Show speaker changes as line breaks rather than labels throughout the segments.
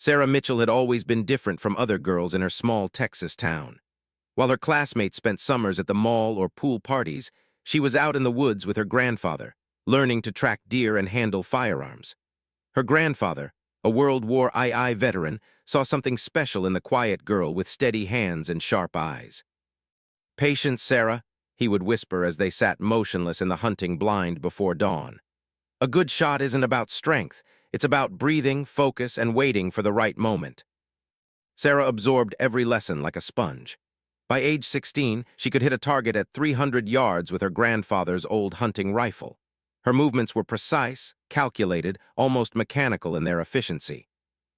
Sarah Mitchell had always been different from other girls in her small Texas town. While her classmates spent summers at the mall or pool parties, she was out in the woods with her grandfather, learning to track deer and handle firearms. Her grandfather, a World War II veteran, saw something special in the quiet girl with steady hands and sharp eyes. "Patience, Sarah," he would whisper as they sat motionless in the hunting blind before dawn. "A good shot isn't about strength. It's about breathing, focus, and waiting for the right moment." Sarah absorbed every lesson like a sponge. By age 16, she could hit a target at 300 yards with her grandfather's old hunting rifle. Her movements were precise, calculated, almost mechanical in their efficiency.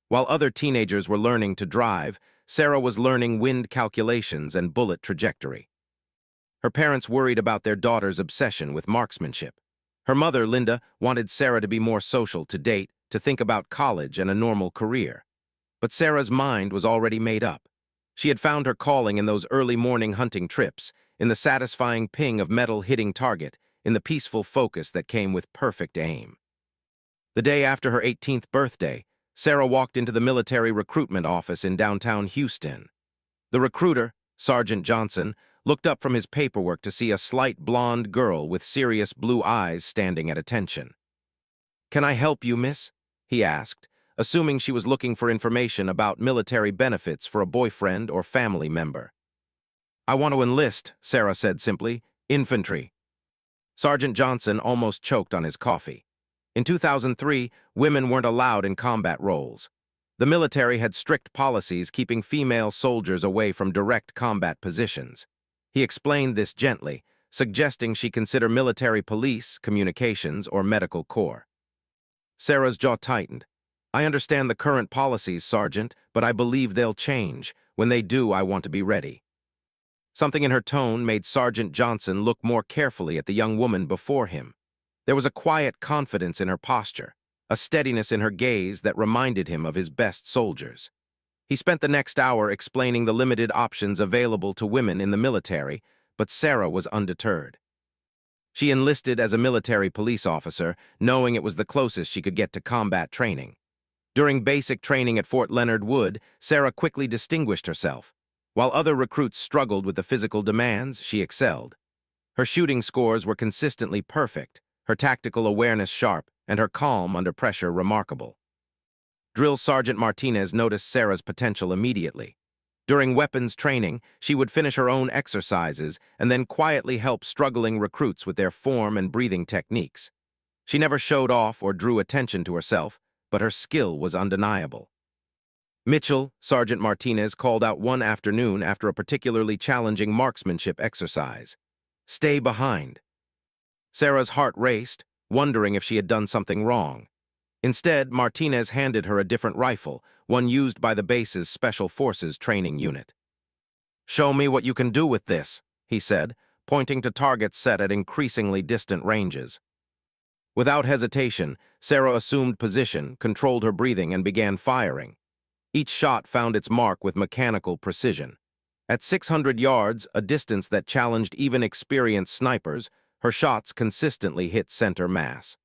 While other teenagers were learning to drive, Sarah was learning wind calculations and bullet trajectory. Her parents worried about their daughter's obsession with marksmanship. Her mother, Linda, wanted Sarah to be more social, to date, to think about college and a normal career. But Sarah's mind was already made up. She had found her calling in those early morning hunting trips, in the satisfying ping of metal hitting target, in the peaceful focus that came with perfect aim. The day after her 18th birthday, Sarah walked into the military recruitment office in downtown Houston. The recruiter, Sergeant Johnson, looked up from his paperwork to see a slight blonde girl with serious blue eyes standing at attention. "Can I help you, miss?" he asked, assuming she was looking for information about military benefits for a boyfriend or family member. "I want to enlist," Sarah said simply. "Infantry." Sergeant Johnson almost choked on his coffee. In 2003, women weren't allowed in combat roles. The military had strict policies keeping female soldiers away from direct combat positions. He explained this gently, suggesting she consider military police, communications, or medical corps. Sarah's jaw tightened. "I understand the current policies, Sergeant, but I believe they'll change. When they do, I want to be ready." Something in her tone made Sergeant Johnson look more carefully at the young woman before him. There was a quiet confidence in her posture, a steadiness in her gaze that reminded him of his best soldiers. He spent the next hour explaining the limited options available to women in the military, but Sarah was undeterred. She enlisted as a military police officer, knowing it was the closest she could get to combat training. During basic training at Fort Leonard Wood, Sarah quickly distinguished herself. While other recruits struggled with the physical demands, she excelled. Her shooting scores were consistently perfect, her tactical awareness sharp, and her calm under pressure remarkable. Drill Sergeant Martinez noticed Sarah's potential immediately. During weapons training, she would finish her own exercises and then quietly help struggling recruits with their form and breathing techniques. She never showed off or drew attention to herself, but her skill was undeniable. "Mitchell," Sergeant Martinez called out one afternoon after a particularly challenging marksmanship exercise. "Stay behind." Sarah's heart raced, wondering if she had done something wrong. Instead, Martinez handed her a different rifle, one used by the base's Special Forces training unit. "Show me what you can do with this," he said, pointing to targets set at increasingly distant ranges. Without hesitation, Sarah assumed position, controlled her breathing, and began firing. Each shot found its mark with mechanical precision. At 600 yards, a distance that challenged even experienced snipers, her shots consistently hit center mass.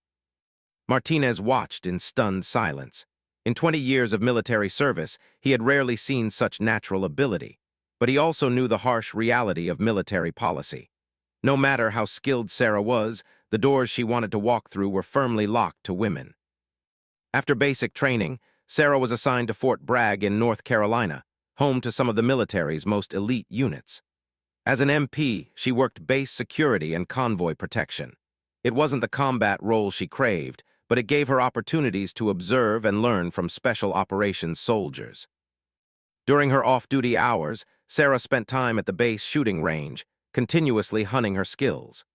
Martinez watched in stunned silence. In 20 years of military service, he had rarely seen such natural ability, but he also knew the harsh reality of military policy. No matter how skilled Sarah was, the doors she wanted to walk through were firmly locked to women. After basic training, Sarah was assigned to Fort Bragg in North Carolina, home to some of the military's most elite units. As an MP, she worked base security and convoy protection. It wasn't the combat role she craved, but it gave her opportunities to observe and learn from special operations soldiers. During her off-duty hours, Sarah spent time at the base shooting range, continuously honing her skills.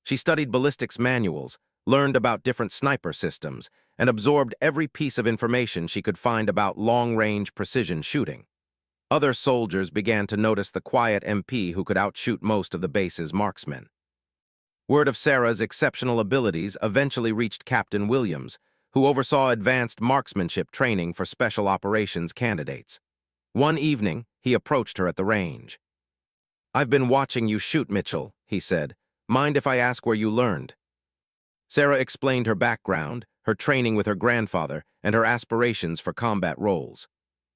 She studied ballistics manuals, learned about different sniper systems, and absorbed every piece of information she could find about long-range precision shooting. Other soldiers began to notice the quiet MP who could outshoot most of the base's marksmen. Word of Sarah's exceptional abilities eventually reached Captain Williams, who oversaw advanced marksmanship training for special operations candidates. One evening, he approached her at the range. "I've been watching you shoot, Mitchell," he said. "Mind if I ask where you learned?" Sarah explained her background, her training with her grandfather, and her aspirations for combat roles.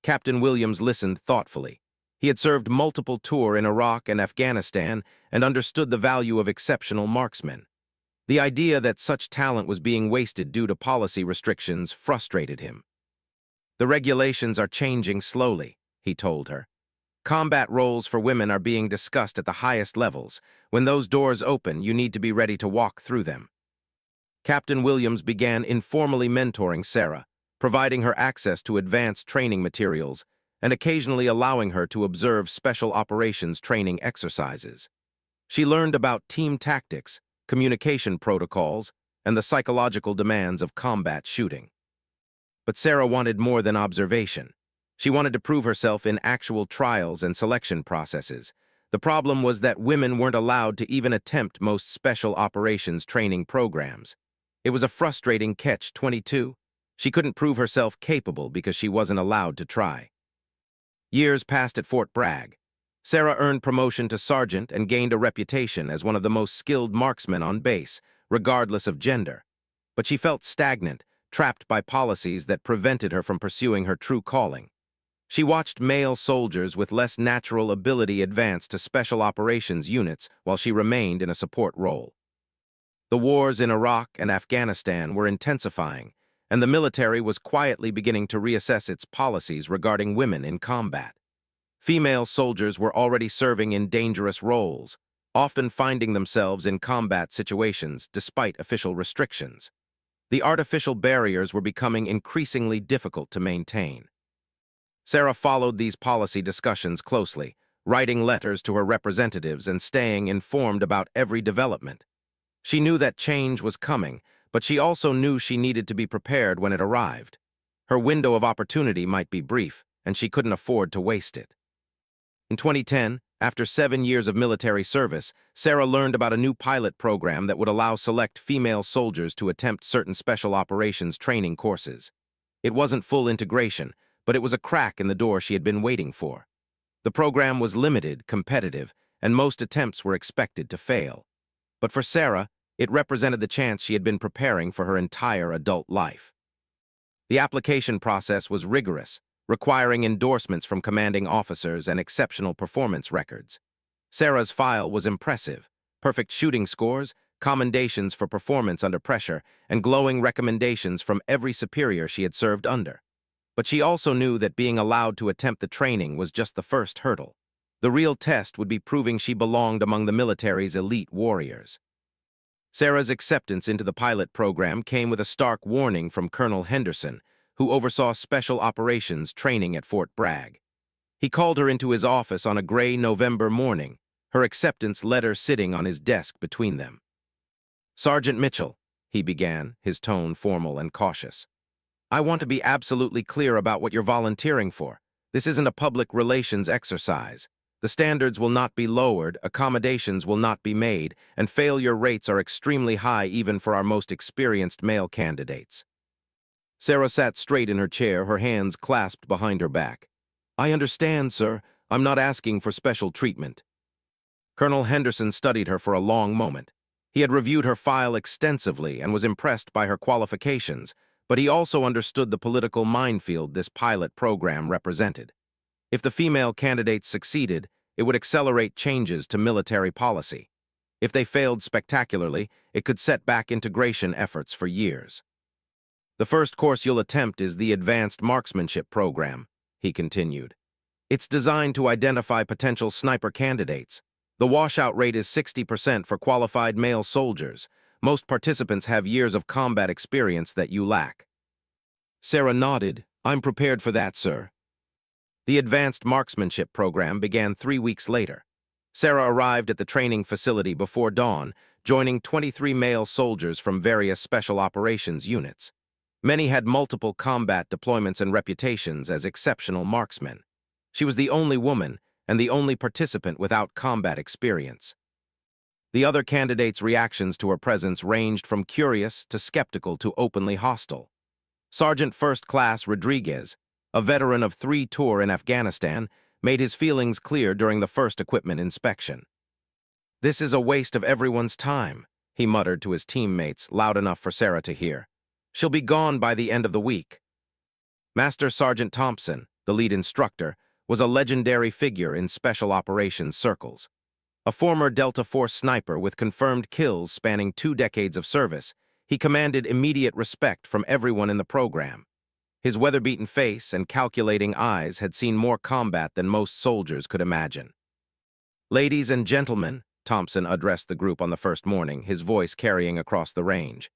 Captain Williams listened thoughtfully. He had served multiple tours in Iraq and Afghanistan and understood the value of exceptional marksmen. The idea that such talent was being wasted due to policy restrictions frustrated him. "The regulations are changing slowly," he told her. "Combat roles for women are being discussed at the highest levels. When those doors open, you need to be ready to walk through them." Captain Williams began informally mentoring Sarah, providing her access to advanced training materials and occasionally allowing her to observe special operations training exercises. She learned about team tactics, communication protocols, and the psychological demands of combat shooting. But Sarah wanted more than observation. She wanted to prove herself in actual trials and selection processes. The problem was that women weren't allowed to even attempt most special operations training programs. It was a frustrating catch-22. She couldn't prove herself capable because she wasn't allowed to try. Years passed at Fort Bragg. Sarah earned promotion to sergeant and gained a reputation as one of the most skilled marksmen on base, regardless of gender. But she felt stagnant, trapped by policies that prevented her from pursuing her true calling. She watched male soldiers with less natural ability advance to special operations units while she remained in a support role. The wars in Iraq and Afghanistan were intensifying, and the military was quietly beginning to reassess its policies regarding women in combat. Female soldiers were already serving in dangerous roles, often finding themselves in combat situations despite official restrictions. The artificial barriers were becoming increasingly difficult to maintain. Sarah followed these policy discussions closely, writing letters to her representatives and staying informed about every development. She knew that change was coming, but she also knew she needed to be prepared when it arrived. Her window of opportunity might be brief, and she couldn't afford to waste it. In 2010, after 7 years of military service, Sarah learned about a new pilot program that would allow select female soldiers to attempt certain special operations training courses. It wasn't full integration, but it was a crack in the door she had been waiting for. The program was limited, competitive, and most attempts were expected to fail. But for Sarah, it represented the chance she had been preparing for her entire adult life. The application process was rigorous, requiring endorsements from commanding officers and exceptional performance records. Sarah's file was impressive: perfect shooting scores, commendations for performance under pressure, and glowing recommendations from every superior she had served under. But she also knew that being allowed to attempt the training was just the first hurdle. The real test would be proving she belonged among the military's elite warriors. Sarah's acceptance into the pilot program came with a stark warning from Colonel Henderson, who oversaw special operations training at Fort Bragg. He called her into his office on a gray November morning, her acceptance letter sitting on his desk between them. "Sergeant Mitchell," he began, his tone formal and cautious, "I want to be absolutely clear about what you're volunteering for. This isn't a public relations exercise. The standards will not be lowered, accommodations will not be made, and failure rates are extremely high even for our most experienced male candidates." Sarah sat straight in her chair, her hands clasped behind her back. "I understand, sir. I'm not asking for special treatment." Colonel Henderson studied her for a long moment. He had reviewed her file extensively and was impressed by her qualifications, but he also understood the political minefield this pilot program represented. If the female candidates succeeded, it would accelerate changes to military policy. If they failed spectacularly, it could set back integration efforts for years. "The first course you'll attempt is the Advanced Marksmanship Program," he continued. "It's designed to identify potential sniper candidates. The washout rate is 60% for qualified male soldiers. Most participants have years of combat experience that you lack." Sarah nodded. "I'm prepared for that, sir." The Advanced Marksmanship Program began 3 weeks later. Sarah arrived at the training facility before dawn, joining 23 male soldiers from various special operations units. Many had multiple combat deployments and reputations as exceptional marksmen. She was the only woman and the only participant without combat experience. The other candidates' reactions to her presence ranged from curious to skeptical to openly hostile. Sergeant First Class Rodriguez, a veteran of 3 tours in Afghanistan, made his feelings clear during the first equipment inspection. "This is a waste of everyone's time," he muttered to his teammates, loud enough for Sarah to hear. She'll be gone by the end of the week. Master Sergeant Thompson, the lead instructor, was a legendary figure in special operations circles. A former Delta Force sniper with confirmed kills spanning 2 decades of service, he commanded immediate respect from everyone in the program. His weather-beaten face and calculating eyes had seen more combat than most soldiers could imagine. "Ladies and gentlemen," Thompson addressed the group on the first morning, his voice carrying across the range.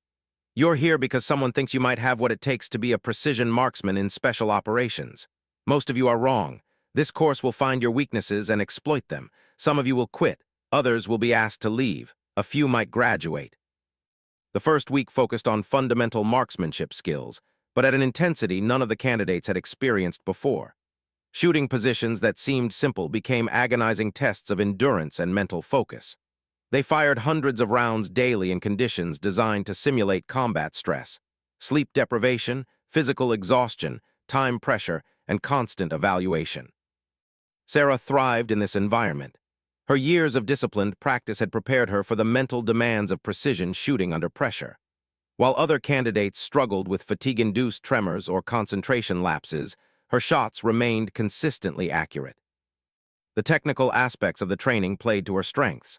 "You're here because someone thinks you might have what it takes to be a precision marksman in special operations. Most of you are wrong. This course will find your weaknesses and exploit them. Some of you will quit. Others will be asked to leave. A few might graduate." The first week focused on fundamental marksmanship skills, but at an intensity none of the candidates had experienced before. Shooting positions that seemed simple became agonizing tests of endurance and mental focus. They fired hundreds of rounds daily in conditions designed to simulate combat stress, sleep deprivation, physical exhaustion, time pressure, and constant evaluation. Sarah thrived in this environment. Her years of disciplined practice had prepared her for the mental demands of precision shooting under pressure. While other candidates struggled with fatigue-induced tremors or concentration lapses, her shots remained consistently accurate. The technical aspects of the training played to her strengths.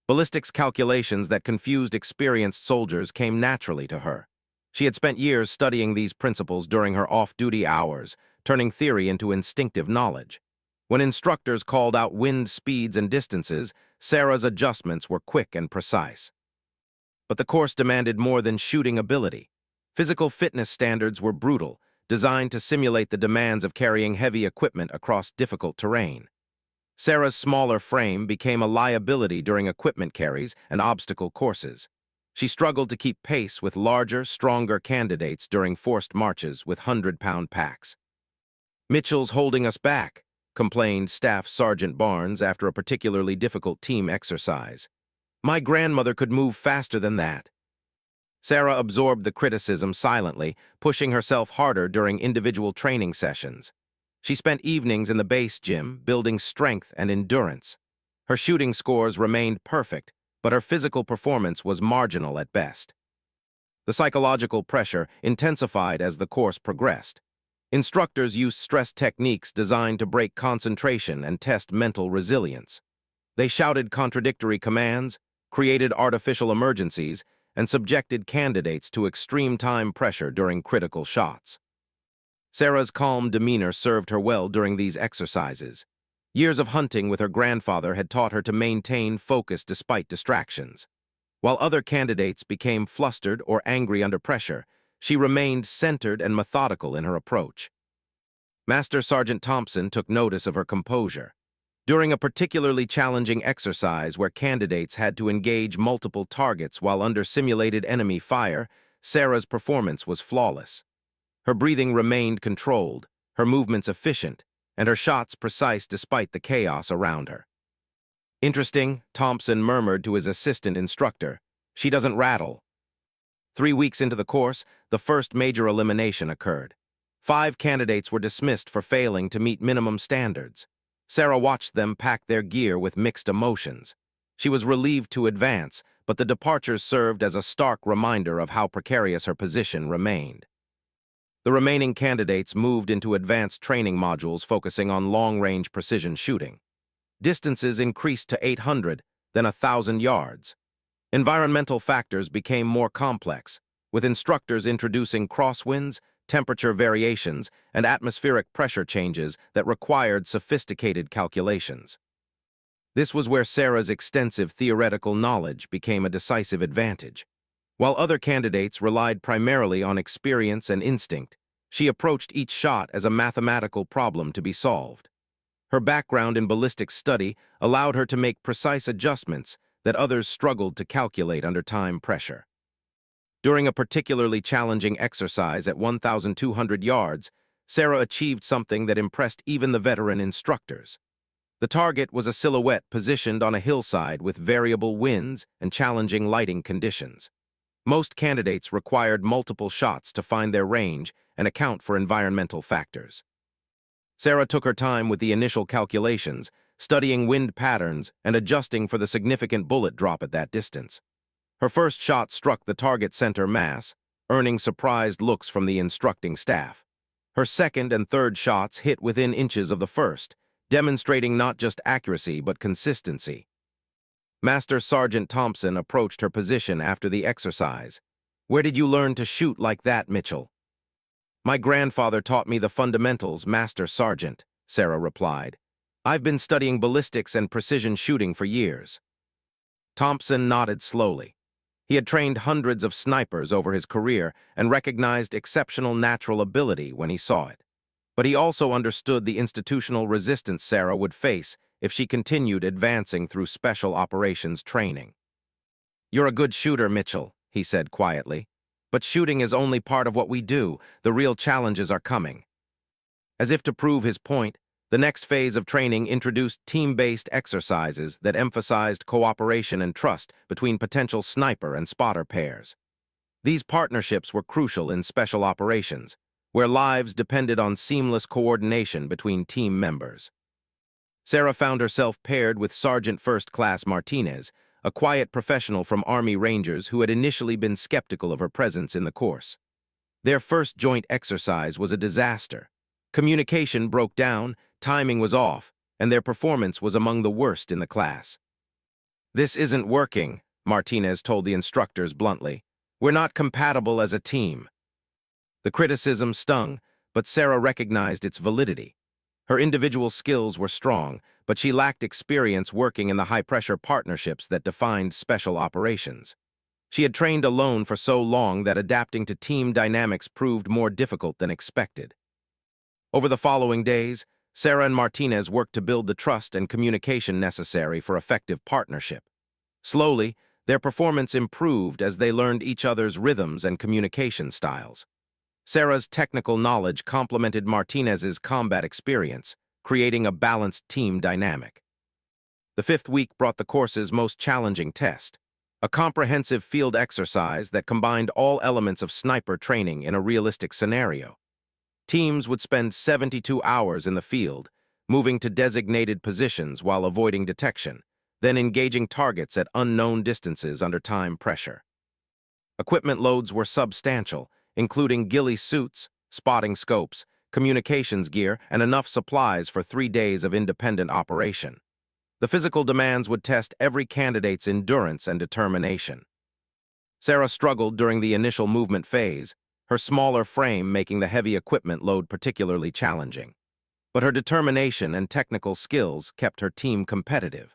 Ballistics calculations that confused experienced soldiers came naturally to her. She had spent years studying these principles during her off-duty hours, turning theory into instinctive knowledge. When instructors called out wind speeds and distances, Sarah's adjustments were quick and precise. But the course demanded more than shooting ability. Physical fitness standards were brutal, designed to simulate the demands of carrying heavy equipment across difficult terrain. Sarah's smaller frame became a liability during equipment carries and obstacle courses. She struggled to keep pace with larger, stronger candidates during forced marches with 100-pound packs. "Mitchell's holding us back," complained Staff Sergeant Barnes after a particularly difficult team exercise. "My grandmother could move faster than that." Sarah absorbed the criticism silently, pushing herself harder during individual training sessions. She spent evenings in the base gym, building strength and endurance. Her shooting scores remained perfect, but her physical performance was marginal at best. The psychological pressure intensified as the course progressed. Instructors used stress techniques designed to break concentration and test mental resilience. They shouted contradictory commands, created artificial emergencies, and subjected candidates to extreme time pressure during critical shots. Sarah's calm demeanor served her well during these exercises. Years of hunting with her grandfather had taught her to maintain focus despite distractions. While other candidates became flustered or angry under pressure, she remained centered and methodical in her approach. Master Sergeant Thompson took notice of her composure. During a particularly challenging exercise where candidates had to engage multiple targets while under simulated enemy fire, Sarah's performance was flawless. Her breathing remained controlled, her movements efficient, and her shots precise despite the chaos around her. "Interesting," Thompson murmured to his assistant instructor. "She doesn't rattle." 3 weeks into the course, the first major elimination occurred. 5 candidates were dismissed for failing to meet minimum standards. Sarah watched them pack their gear with mixed emotions. She was relieved to advance, but the departures served as a stark reminder of how precarious her position remained. The remaining candidates moved into advanced training modules focusing on long-range precision shooting. Distances increased to 800, then 1,000 yards. Environmental factors became more complex, with instructors introducing crosswinds, temperature variations, and atmospheric pressure changes that required sophisticated calculations. This was where Sarah's extensive theoretical knowledge became a decisive advantage. While other candidates relied primarily on experience and instinct, she approached each shot as a mathematical problem to be solved. Her background in ballistics study allowed her to make precise adjustments that others struggled to calculate under time pressure. During a particularly challenging exercise at 1,200 yards, Sarah achieved something that impressed even the veteran instructors. The target was a silhouette positioned on a hillside with variable winds and challenging lighting conditions. Most candidates required multiple shots to find their range and account for environmental factors. Sarah took her time with the initial calculations, studying wind patterns and adjusting for the significant bullet drop at that distance. Her first shot struck the target center mass, earning surprised looks from the instructing staff. Her second and third shots hit within inches of the first, demonstrating not just accuracy but consistency. Master Sergeant Thompson approached her position after the exercise. "Where did you learn to shoot like that, Mitchell?" "My grandfather taught me the fundamentals, Master Sergeant," Sarah replied. "I've been studying ballistics and precision shooting for years." Thompson nodded slowly. He had trained hundreds of snipers over his career and recognized exceptional natural ability when he saw it. But he also understood the institutional resistance Sarah would face if she continued advancing through special operations training. "You're a good shooter, Mitchell," he said quietly. "But shooting is only part of what we do. The real challenges are coming." As if to prove his point, the next phase of training introduced team-based exercises that emphasized cooperation and trust between potential sniper and spotter pairs. These partnerships were crucial in special operations, where lives depended on seamless coordination between team members. Sarah found herself paired with Sergeant First Class Martinez, a quiet professional from Army Rangers who had initially been skeptical of her presence in the course. Their first joint exercise was a disaster. Communication broke down, timing was off, and their performance was among the worst in the class. "This isn't working," Martinez told the instructors bluntly. "We're not compatible as a team." The criticism stung, but Sarah recognized its validity. Her individual skills were strong, but she lacked experience working in the high-pressure partnerships that defined special operations. She had trained alone for so long that adapting to team dynamics proved more difficult than expected. Over the following days, Sarah and Martinez worked to build the trust and communication necessary for effective partnership. Slowly, their performance improved as they learned each other's rhythms and communication styles. Sarah's technical knowledge complemented Martinez's combat experience, creating a balanced team dynamic. The fifth week brought the course's most challenging test, a comprehensive field exercise that combined all elements of sniper training in a realistic scenario. Teams would spend 72 hours in the field, moving to designated positions while avoiding detection, then engaging targets at unknown distances under time pressure. Equipment loads were substantial, including ghillie suits, spotting scopes, communications gear, and enough supplies for 3 days of independent operation. The physical demands would test every candidate's endurance and determination. Sarah struggled during the initial movement phase, her smaller frame making the heavy equipment load particularly challenging. But her determination and technical skills kept her team competitive.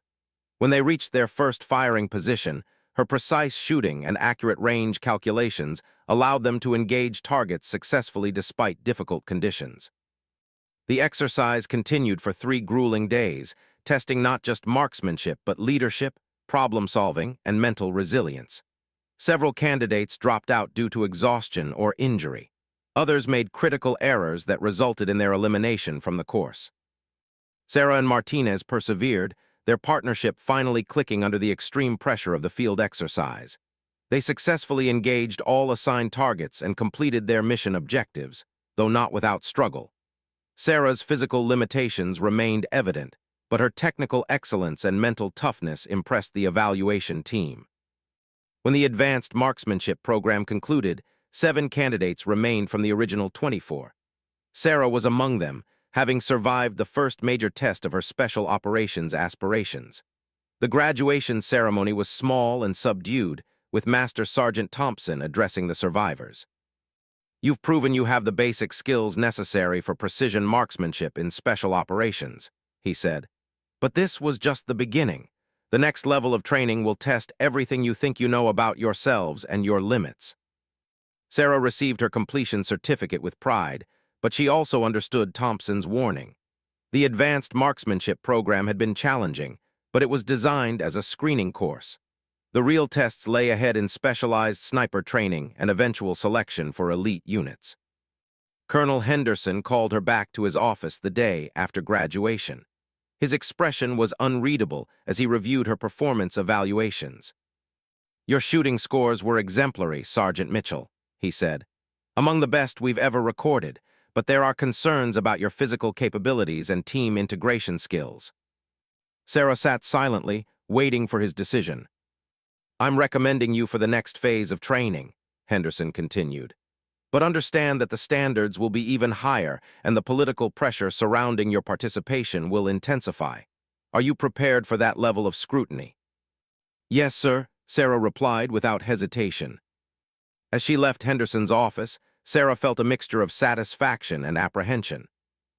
When they reached their first firing position, her precise shooting and accurate range calculations allowed them to engage targets successfully despite difficult conditions. The exercise continued for 3 grueling days, testing not just marksmanship but leadership, problem-solving, and mental resilience. Several candidates dropped out due to exhaustion or injury. Others made critical errors that resulted in their elimination from the course. Sarah and Martinez persevered, their partnership finally clicking under the extreme pressure of the field exercise. They successfully engaged all assigned targets and completed their mission objectives, though not without struggle. Sarah's physical limitations remained evident, but her technical excellence and mental toughness impressed the evaluation team. When the advanced marksmanship program concluded, 7 candidates remained from the original 24. Sarah was among them, having survived the first major test of her special operations aspirations. The graduation ceremony was small and subdued, with Master Sergeant Thompson addressing the survivors. "You've proven you have the basic skills necessary for precision marksmanship in special operations," he said. "But this was just the beginning. The next level of training will test everything you think you know about yourselves and your limits." Sarah received her completion certificate with pride, but she also understood Thompson's warning. The advanced marksmanship program had been challenging, but it was designed as a screening course. The real tests lay ahead in specialized sniper training and eventual selection for elite units. Colonel Henderson called her back to his office the day after graduation. His expression was unreadable as he reviewed her performance evaluations. "Your shooting scores were exemplary, Sergeant Mitchell," he said. "Among the best we've ever recorded, but there are concerns about your physical capabilities and team integration skills." Sarah sat silently, waiting for his decision. "I'm recommending you for the next phase of training," Henderson continued. But understand that the standards will be even higher and the political pressure surrounding your participation will intensify. Are you prepared for that level of scrutiny? Yes, sir, Sarah replied without hesitation. As she left Henderson's office, Sarah felt a mixture of satisfaction and apprehension.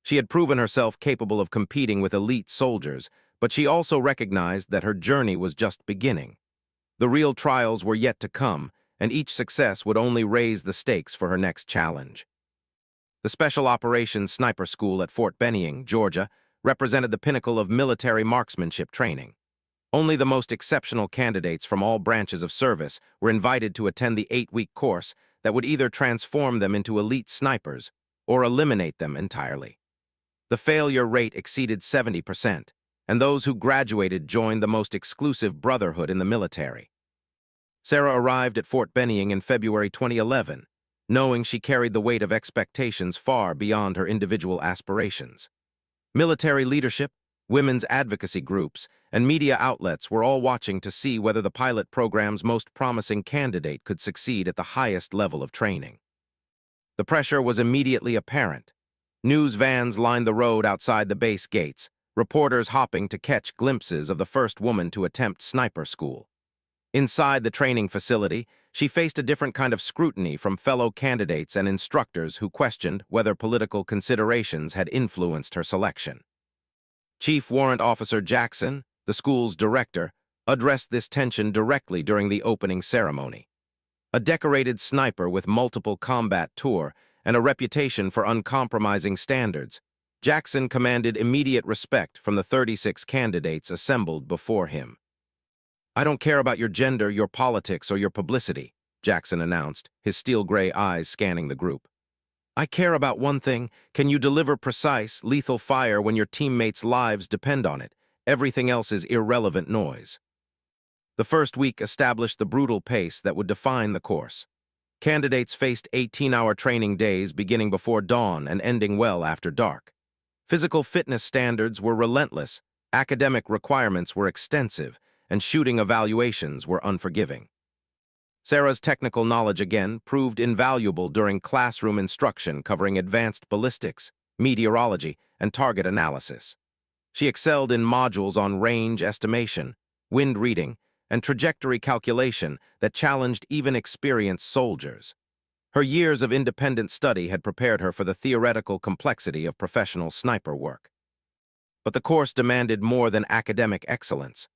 She had proven herself capable of competing with elite soldiers, but she also recognized that her journey was just beginning. The real trials were yet to come, and each success would only raise the stakes for her next challenge. The Special Operations Sniper School at Fort Benning, Georgia, represented the pinnacle of military marksmanship training. Only the most exceptional candidates from all branches of service were invited to attend the 8-week course that would either transform them into elite snipers or eliminate them entirely. The failure rate exceeded 70%, and those who graduated joined the most exclusive brotherhood in the military. Sarah arrived at Fort Benning in February 2011, knowing she carried the weight of expectations far beyond her individual aspirations. Military leadership, women's advocacy groups, and media outlets were all watching to see whether the pilot program's most promising candidate could succeed at the highest level of training. The pressure was immediately apparent. News vans lined the road outside the base gates, reporters hopping to catch glimpses of the first woman to attempt sniper school. Inside the training facility, she faced a different kind of scrutiny from fellow candidates and instructors who questioned whether political considerations had influenced her selection. Chief Warrant Officer Jackson, the school's director, addressed this tension directly during the opening ceremony. A decorated sniper with multiple combat tour and a reputation for uncompromising standards, Jackson commanded immediate respect from the 36 candidates assembled before him. "I don't care about your gender, your politics, or your publicity," Jackson announced, his steel-gray eyes scanning the group. "I care about one thing: can you deliver precise, lethal fire when your teammates' lives depend on it? Everything else is irrelevant noise." The first week established the brutal pace that would define the course. Candidates faced 18-hour training days beginning before dawn and ending well after dark. Physical fitness standards were relentless, academic requirements were extensive, and shooting evaluations were unforgiving. Sarah's technical knowledge again proved invaluable during classroom instruction covering advanced ballistics, meteorology, and target analysis. She excelled in modules on range estimation, wind reading, and trajectory calculation that challenged even experienced soldiers. Her years of independent study had prepared her for the theoretical complexity of professional sniper work. But the course demanded more than academic excellence.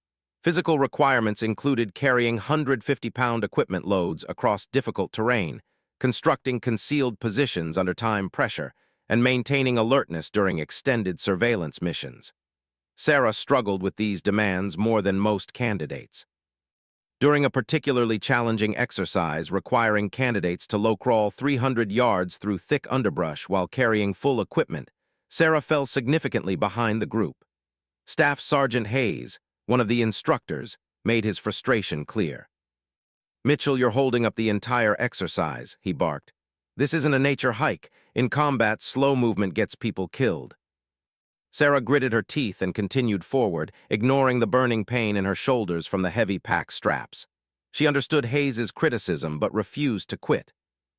Physical requirements included carrying 150-pound equipment loads across difficult terrain, constructing concealed positions under time pressure, and maintaining alertness during extended surveillance missions. Sarah struggled with these demands more than most candidates. During a particularly challenging exercise requiring candidates to low-crawl 300 yards through thick underbrush while carrying full equipment, Sarah fell significantly behind the group. Staff Sergeant Hayes, one of the instructors, made his frustration clear. "Mitchell, you're holding up the entire exercise," he barked. "This isn't a nature hike. In combat, slow movement gets people killed." Sarah gritted her teeth and continued forward, ignoring the burning pain in her shoulders from the heavy pack straps. She understood Hayes's criticism but refused to quit.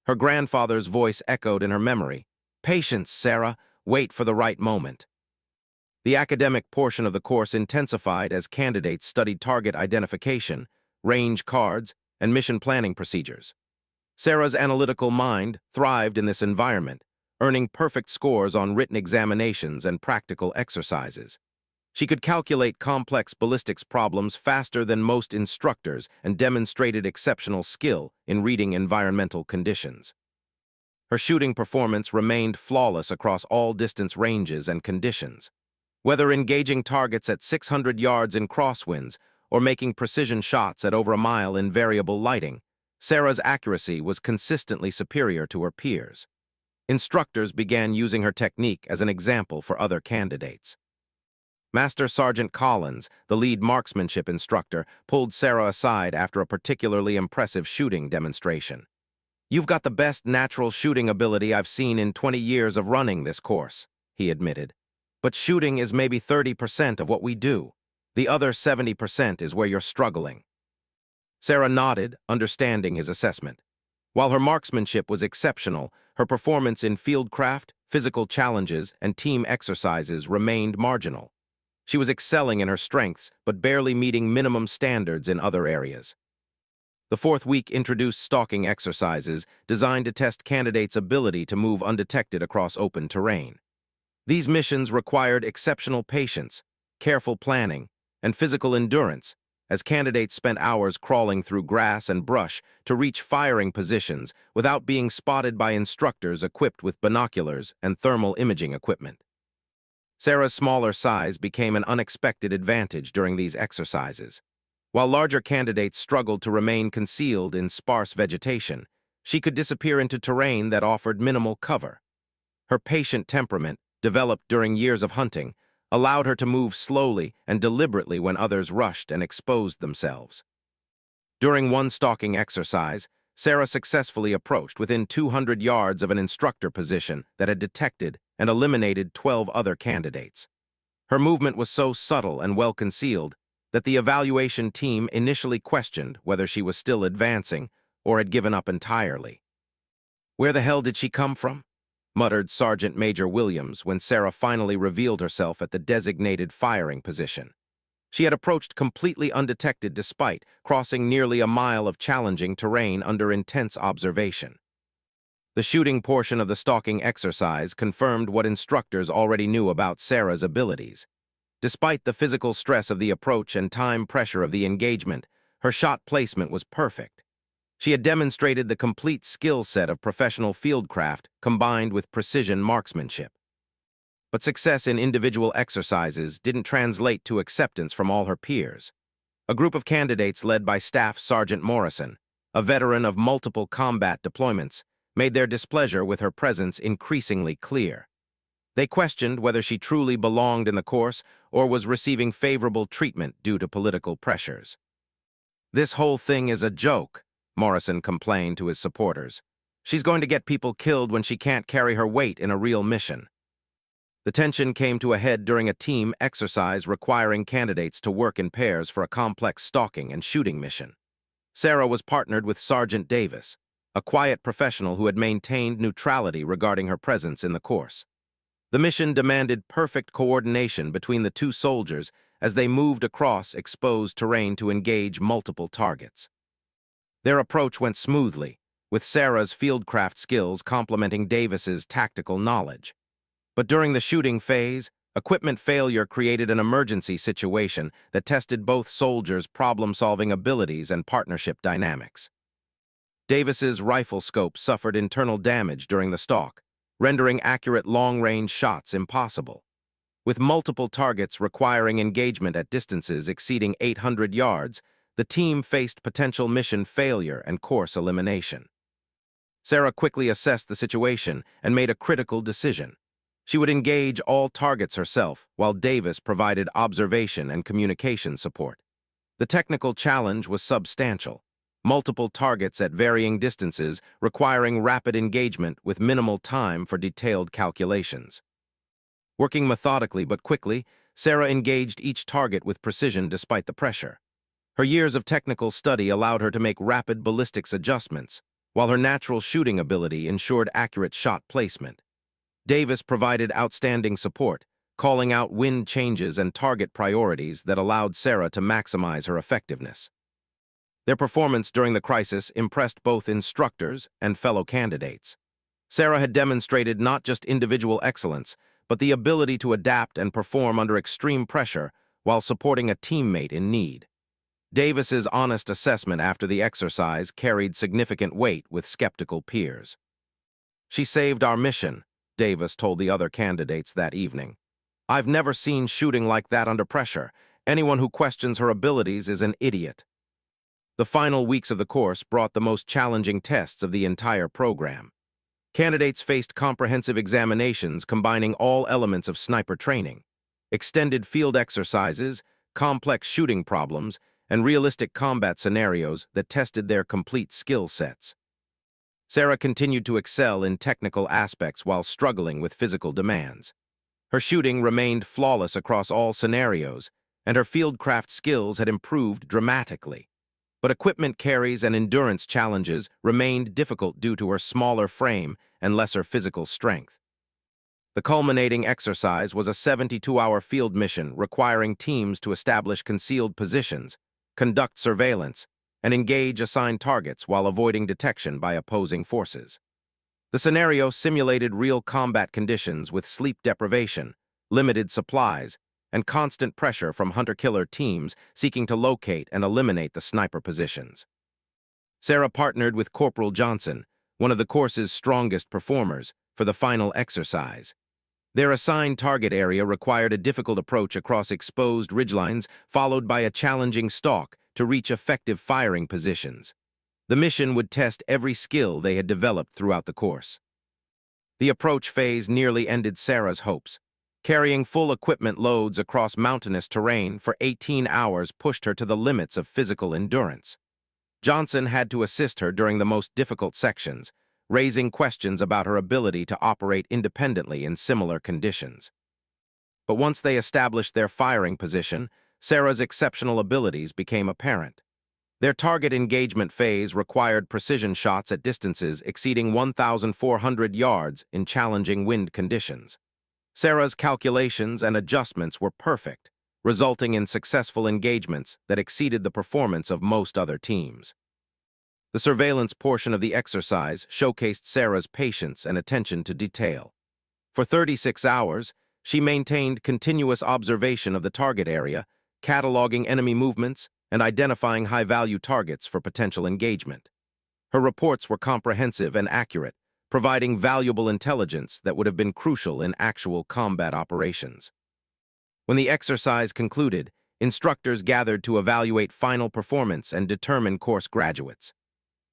Her grandfather's voice echoed in her memory. "Patience, Sarah. Wait for the right moment." The academic portion of the course intensified as candidates studied target identification, range cards, and mission planning procedures. Sarah's analytical mind thrived in this environment, earning perfect scores on written examinations and practical exercises. She could calculate complex ballistics problems faster than most instructors and demonstrated exceptional skill in reading environmental conditions. Her shooting performance remained flawless across all distance ranges and conditions. Whether engaging targets at 600 yards in crosswinds or making precision shots at over a mile in variable lighting, Sarah's accuracy was consistently superior to her peers. Instructors began using her technique as an example for other candidates. Master Sergeant Collins, the lead marksmanship instructor, pulled Sarah aside after a particularly impressive shooting demonstration. "You've got the best natural shooting ability I've seen in 20 years of running this course," he admitted. "But shooting is maybe 30% of what we do. The other 70% is where you're struggling." Sarah nodded, understanding his assessment. While her marksmanship was exceptional, her performance in fieldcraft, physical challenges, and team exercises remained marginal. She was excelling in her strengths, but barely meeting minimum standards in other areas. The fourth week introduced stalking exercises designed to test candidates' ability to move undetected across open terrain. These missions required exceptional patience, careful planning, and physical endurance, as candidates spent hours crawling through grass and brush to reach firing positions without being spotted by instructors equipped with binoculars and thermal imaging equipment. Sarah's smaller size became an unexpected advantage during these exercises. While larger candidates struggled to remain concealed in sparse vegetation, she could disappear into terrain that offered minimal cover. Her patient temperament, developed during years of hunting, allowed her to move slowly and deliberately when others rushed and exposed themselves. During one stalking exercise, Sarah successfully approached within 200 yards of an instructor position that had detected and eliminated 12 other candidates. Her movement was so subtle and well-concealed that the evaluation team initially questioned whether she was still advancing or had given up entirely. "Where the hell did she come from?" muttered Sergeant Major Williams when Sarah finally revealed herself at the designated firing position. She had approached completely undetected despite crossing nearly a mile of challenging terrain under intense observation. The shooting portion of the stalking exercise confirmed what instructors already knew about Sarah's abilities. Despite the physical stress of the approach and time pressure of the engagement, her shot placement was perfect. She had demonstrated the complete skill set of professional fieldcraft combined with precision marksmanship. But success in individual exercises didn't translate to acceptance from all her peers. A group of candidates led by Staff Sergeant Morrison, a veteran of multiple combat deployments, made their displeasure with her presence increasingly clear. They questioned whether she truly belonged in the course or was receiving favorable treatment due to political pressures. "This whole thing is a joke," Morrison complained to his supporters. "She's going to get people killed when she can't carry her weight in a real mission." The tension came to a head during a team exercise requiring candidates to work in pairs for a complex stalking and shooting mission. Sarah was partnered with Sergeant Davis, a quiet professional who had maintained neutrality regarding her presence in the course. The mission demanded perfect coordination between the two soldiers as they moved across exposed terrain to engage multiple targets. Their approach went smoothly, with Sarah's fieldcraft skills complementing Davis's tactical knowledge. But during the shooting phase, equipment failure created an emergency situation that tested both soldiers' problem-solving abilities and partnership dynamics. Davis's rifle scope suffered internal damage during the stalk, rendering accurate long-range shots impossible. With multiple targets requiring engagement at distances exceeding 800 yards, the team faced potential mission failure and course elimination. Sarah quickly assessed the situation and made a critical decision. She would engage all targets herself, while Davis provided observation and communication support. The technical challenge was substantial. Multiple targets at varying distances requiring rapid engagement with minimal time for detailed calculations. Working methodically but quickly, Sarah engaged each target with precision despite the pressure. Her years of technical study allowed her to make rapid ballistics adjustments, while her natural shooting ability ensured accurate shot placement. Davis provided outstanding support, calling out wind changes and target priorities that allowed Sarah to maximize her effectiveness. Their performance during the crisis impressed both instructors and fellow candidates. Sarah had demonstrated not just individual excellence, but the ability to adapt and perform under extreme pressure while supporting a teammate in need. Davis's honest assessment after the exercise carried significant weight with skeptical peers. "She saved our mission," Davis told the other candidates that evening. "I've never seen shooting like that under pressure. Anyone who questions her abilities is an idiot." The final weeks of the course brought the most challenging tests of the entire program. Candidates faced comprehensive examinations combining all elements of sniper training, extended field exercises, complex shooting problems, and realistic combat scenarios that tested their complete skill sets. Sarah continued to excel in technical aspects while struggling with physical demands. Her shooting remained flawless across all scenarios, and her fieldcraft skills had improved dramatically. But equipment carries and endurance challenges remained difficult due to her smaller frame and lesser physical strength. The culminating exercise was a 72-hour field mission requiring teams to establish concealed positions, conduct surveillance, and engage assigned targets while avoiding detection by opposing forces. The scenario simulated real combat conditions with sleep deprivation, limited supplies, and constant pressure from hunter-killer teams seeking to locate and eliminate the sniper positions. Sarah partnered with Corporal Johnson, one of the course's strongest performers, for the final exercise. Their assigned target area required a difficult approach across exposed ridgelines, followed by a challenging stalk to reach effective firing positions. The mission would test every skill they had developed throughout the course. The approach phase nearly ended Sarah's hopes. Carrying full equipment loads across mountainous terrain for 18 hours pushed her to the limits of physical endurance. Johnson had to assist her during the most difficult sections, raising questions about her ability to operate independently in similar conditions. But once they established their firing position, Sarah's exceptional abilities became apparent. Their target engagement phase required precision shots at distances exceeding 1,400 yards in challenging wind conditions. Sarah's calculations and adjustments were perfect, resulting in successful engagements that exceeded the performance of most other teams. The surveillance portion of the exercise showcased Sarah's patience and attention to detail. For 36 hours, she maintained continuous observation of the target area, cataloging enemy movements and identifying high-value targets for potential engagement. Her reports were comprehensive and accurate, providing valuable intelligence that would have been crucial in actual combat operations. When the exercise concluded, instructors gathered to evaluate final performance and determine course graduates.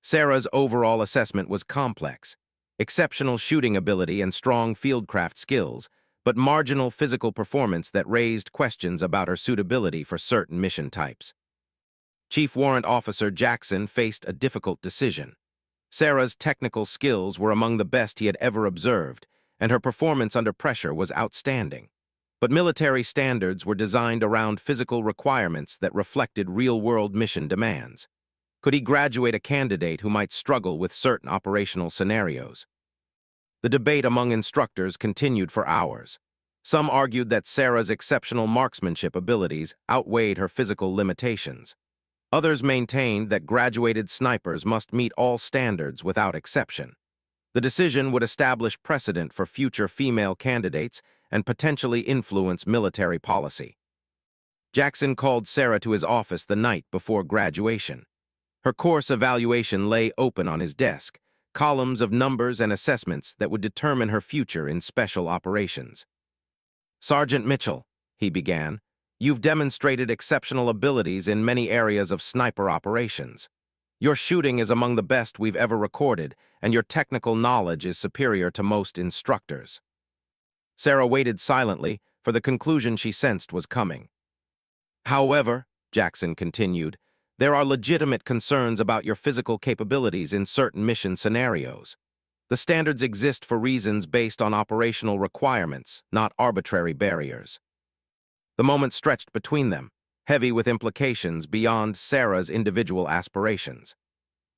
Sarah's overall assessment was complex: exceptional shooting ability and strong fieldcraft skills, but marginal physical performance that raised questions about her suitability for certain mission types. Chief Warrant Officer Jackson faced a difficult decision. Sarah's technical skills were among the best he had ever observed, and her performance under pressure was outstanding. But military standards were designed around physical requirements that reflected real-world mission demands. Could he graduate a candidate who might struggle with certain operational scenarios? The debate among instructors continued for hours. Some argued that Sarah's exceptional marksmanship abilities outweighed her physical limitations. Others maintained that graduated snipers must meet all standards without exception. The decision would establish precedent for future female candidates and potentially influence military policy. Jackson called Sarah to his office the night before graduation. Her course evaluation lay open on his desk, columns of numbers and assessments that would determine her future in special operations. "Sergeant Mitchell," he began, "you've demonstrated exceptional abilities in many areas of sniper operations. Your shooting is among the best we've ever recorded, and your technical knowledge is superior to most instructors." Sarah waited silently, for the conclusion she sensed was coming. "However," Jackson continued, "there are legitimate concerns about your physical capabilities in certain mission scenarios. The standards exist for reasons based on operational requirements, not arbitrary barriers." The moment stretched between them, heavy with implications beyond Sarah's individual aspirations.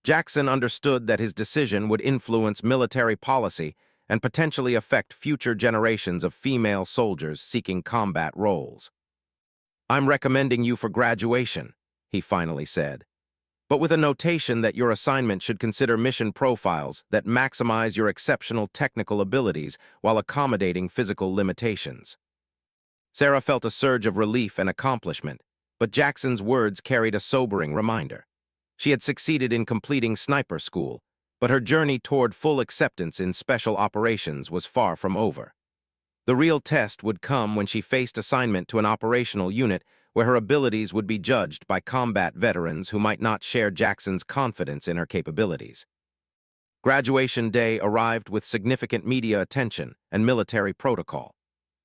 Jackson understood that his decision would influence military policy and potentially affect future generations of female soldiers seeking combat roles. "I'm recommending you for graduation," he finally said, "but with a notation that your assignment should consider mission profiles that maximize your exceptional technical abilities while accommodating physical limitations." Sarah felt a surge of relief and accomplishment, but Jackson's words carried a sobering reminder. She had succeeded in completing sniper school, but her journey toward full acceptance in special operations was far from over. The real test would come when she faced assignment to an operational unit where her abilities would be judged by combat veterans who might not share Jackson's confidence in her capabilities. Graduation day arrived with significant media attention and military protocol.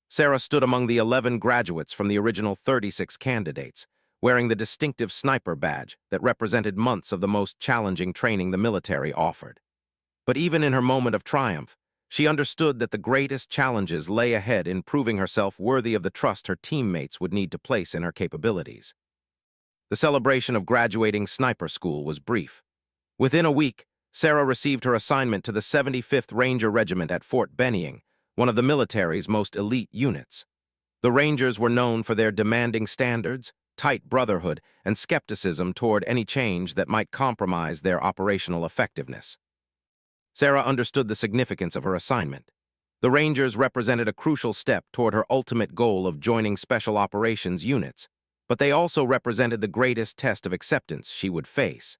Sarah stood among the 11 graduates from the original 36 candidates, wearing the distinctive sniper badge that represented months of the most challenging training the military offered. But even in her moment of triumph, she understood that the greatest challenges lay ahead in proving herself worthy of the trust her teammates would need to place in her capabilities. The celebration of graduating sniper school was brief. Within a week, Sarah received her assignment to the 75th Ranger Regiment at Fort Benning, one of the military's most elite units. The Rangers were known for their demanding standards, tight brotherhood, and skepticism toward any change that might compromise their operational effectiveness. Sarah understood the significance of her assignment. The Rangers represented a crucial step toward her ultimate goal of joining Special Operations units, but they also represented the greatest test of acceptance she would face.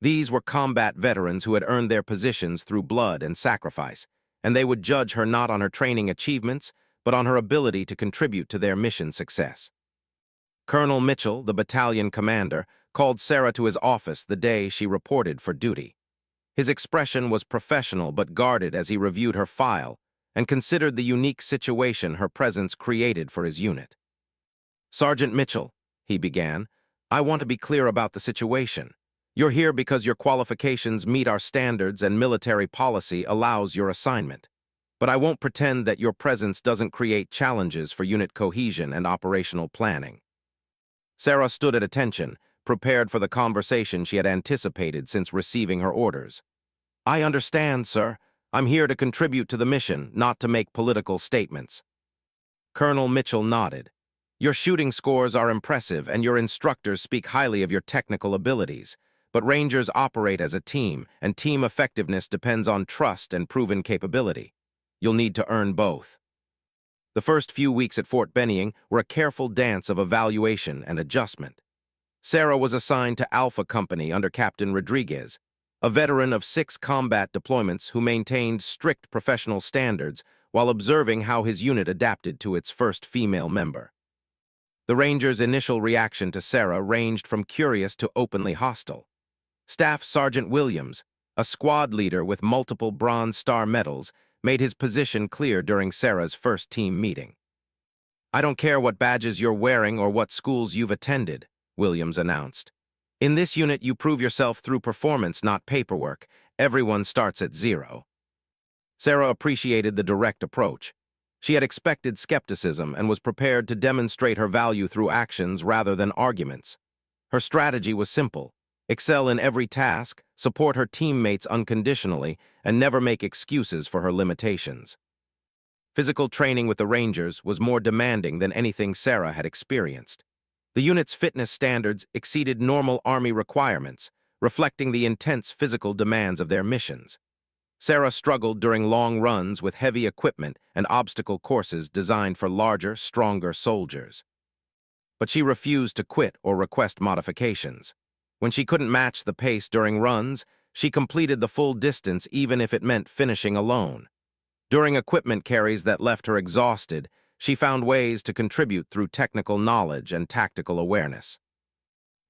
These were combat veterans who had earned their positions through blood and sacrifice, and they would judge her not on her training achievements, but on her ability to contribute to their mission success. Colonel Mitchell, the battalion commander, called Sarah to his office the day she reported for duty. His expression was professional but guarded as he reviewed her file and considered the unique situation her presence created for his unit. "Sergeant Mitchell," he began, "I want to be clear about the situation. You're here because your qualifications meet our standards and military policy allows your assignment. But I won't pretend that your presence doesn't create challenges for unit cohesion and operational planning." Sarah stood at attention, prepared for the conversation she had anticipated since receiving her orders. "I understand, sir. I'm here to contribute to the mission, not to make political statements." Colonel Mitchell nodded. "Your shooting scores are impressive and your instructors speak highly of your technical abilities, but Rangers operate as a team, and team effectiveness depends on trust and proven capability. You'll need to earn both." The first few weeks at Fort Benning were a careful dance of evaluation and adjustment. Sarah was assigned to Alpha Company under Captain Rodriguez, a veteran of 6 combat deployments who maintained strict professional standards while observing how his unit adapted to its first female member. The Rangers' initial reaction to Sarah ranged from curious to openly hostile. Staff Sergeant Williams, a squad leader with multiple Bronze Star medals, made his position clear during Sarah's first team meeting. "I don't care what badges you're wearing or what schools you've attended," Williams announced. "In this unit, you prove yourself through performance, not paperwork. Everyone starts at 0. Sarah appreciated the direct approach. She had expected skepticism and was prepared to demonstrate her value through actions rather than arguments. Her strategy was simple: excel in every task, support her teammates unconditionally, and never make excuses for her limitations. Physical training with the Rangers was more demanding than anything Sarah had experienced. The unit's fitness standards exceeded normal Army requirements, reflecting the intense physical demands of their missions. Sarah struggled during long runs with heavy equipment and obstacle courses designed for larger, stronger soldiers. But she refused to quit or request modifications. When she couldn't match the pace during runs, she completed the full distance even if it meant finishing alone. During equipment carries that left her exhausted, she found ways to contribute through technical knowledge and tactical awareness.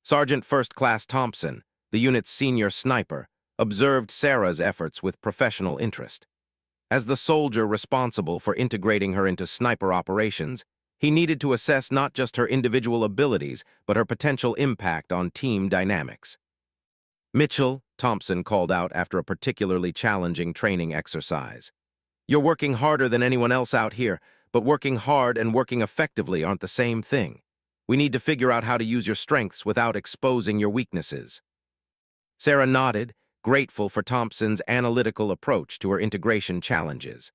Sergeant First Class Thompson, the unit's senior sniper, observed Sarah's efforts with professional interest. As the soldier responsible for integrating her into sniper operations, he needed to assess not just her individual abilities, but her potential impact on team dynamics. "Mitchell," Thompson called out after a particularly challenging training exercise, "you're working harder than anyone else out here, but working hard and working effectively aren't the same thing. We need to figure out how to use your strengths without exposing your weaknesses." Sarah nodded, grateful for Thompson's analytical approach to her integration challenges.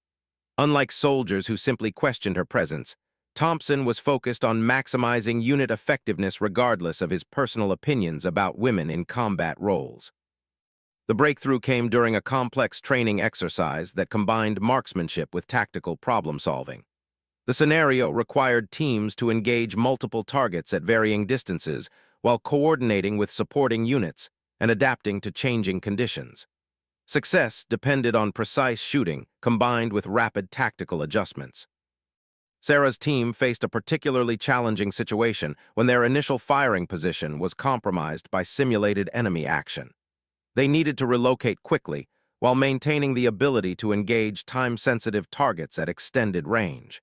Unlike soldiers who simply questioned her presence, Thompson was focused on maximizing unit effectiveness regardless of his personal opinions about women in combat roles. The breakthrough came during a complex training exercise that combined marksmanship with tactical problem-solving. The scenario required teams to engage multiple targets at varying distances while coordinating with supporting units and adapting to changing conditions. Success depended on precise shooting combined with rapid tactical adjustments. Sarah's team faced a particularly challenging situation when their initial firing position was compromised by simulated enemy action. They needed to relocate quickly while maintaining the ability to engage time-sensitive targets at extended range.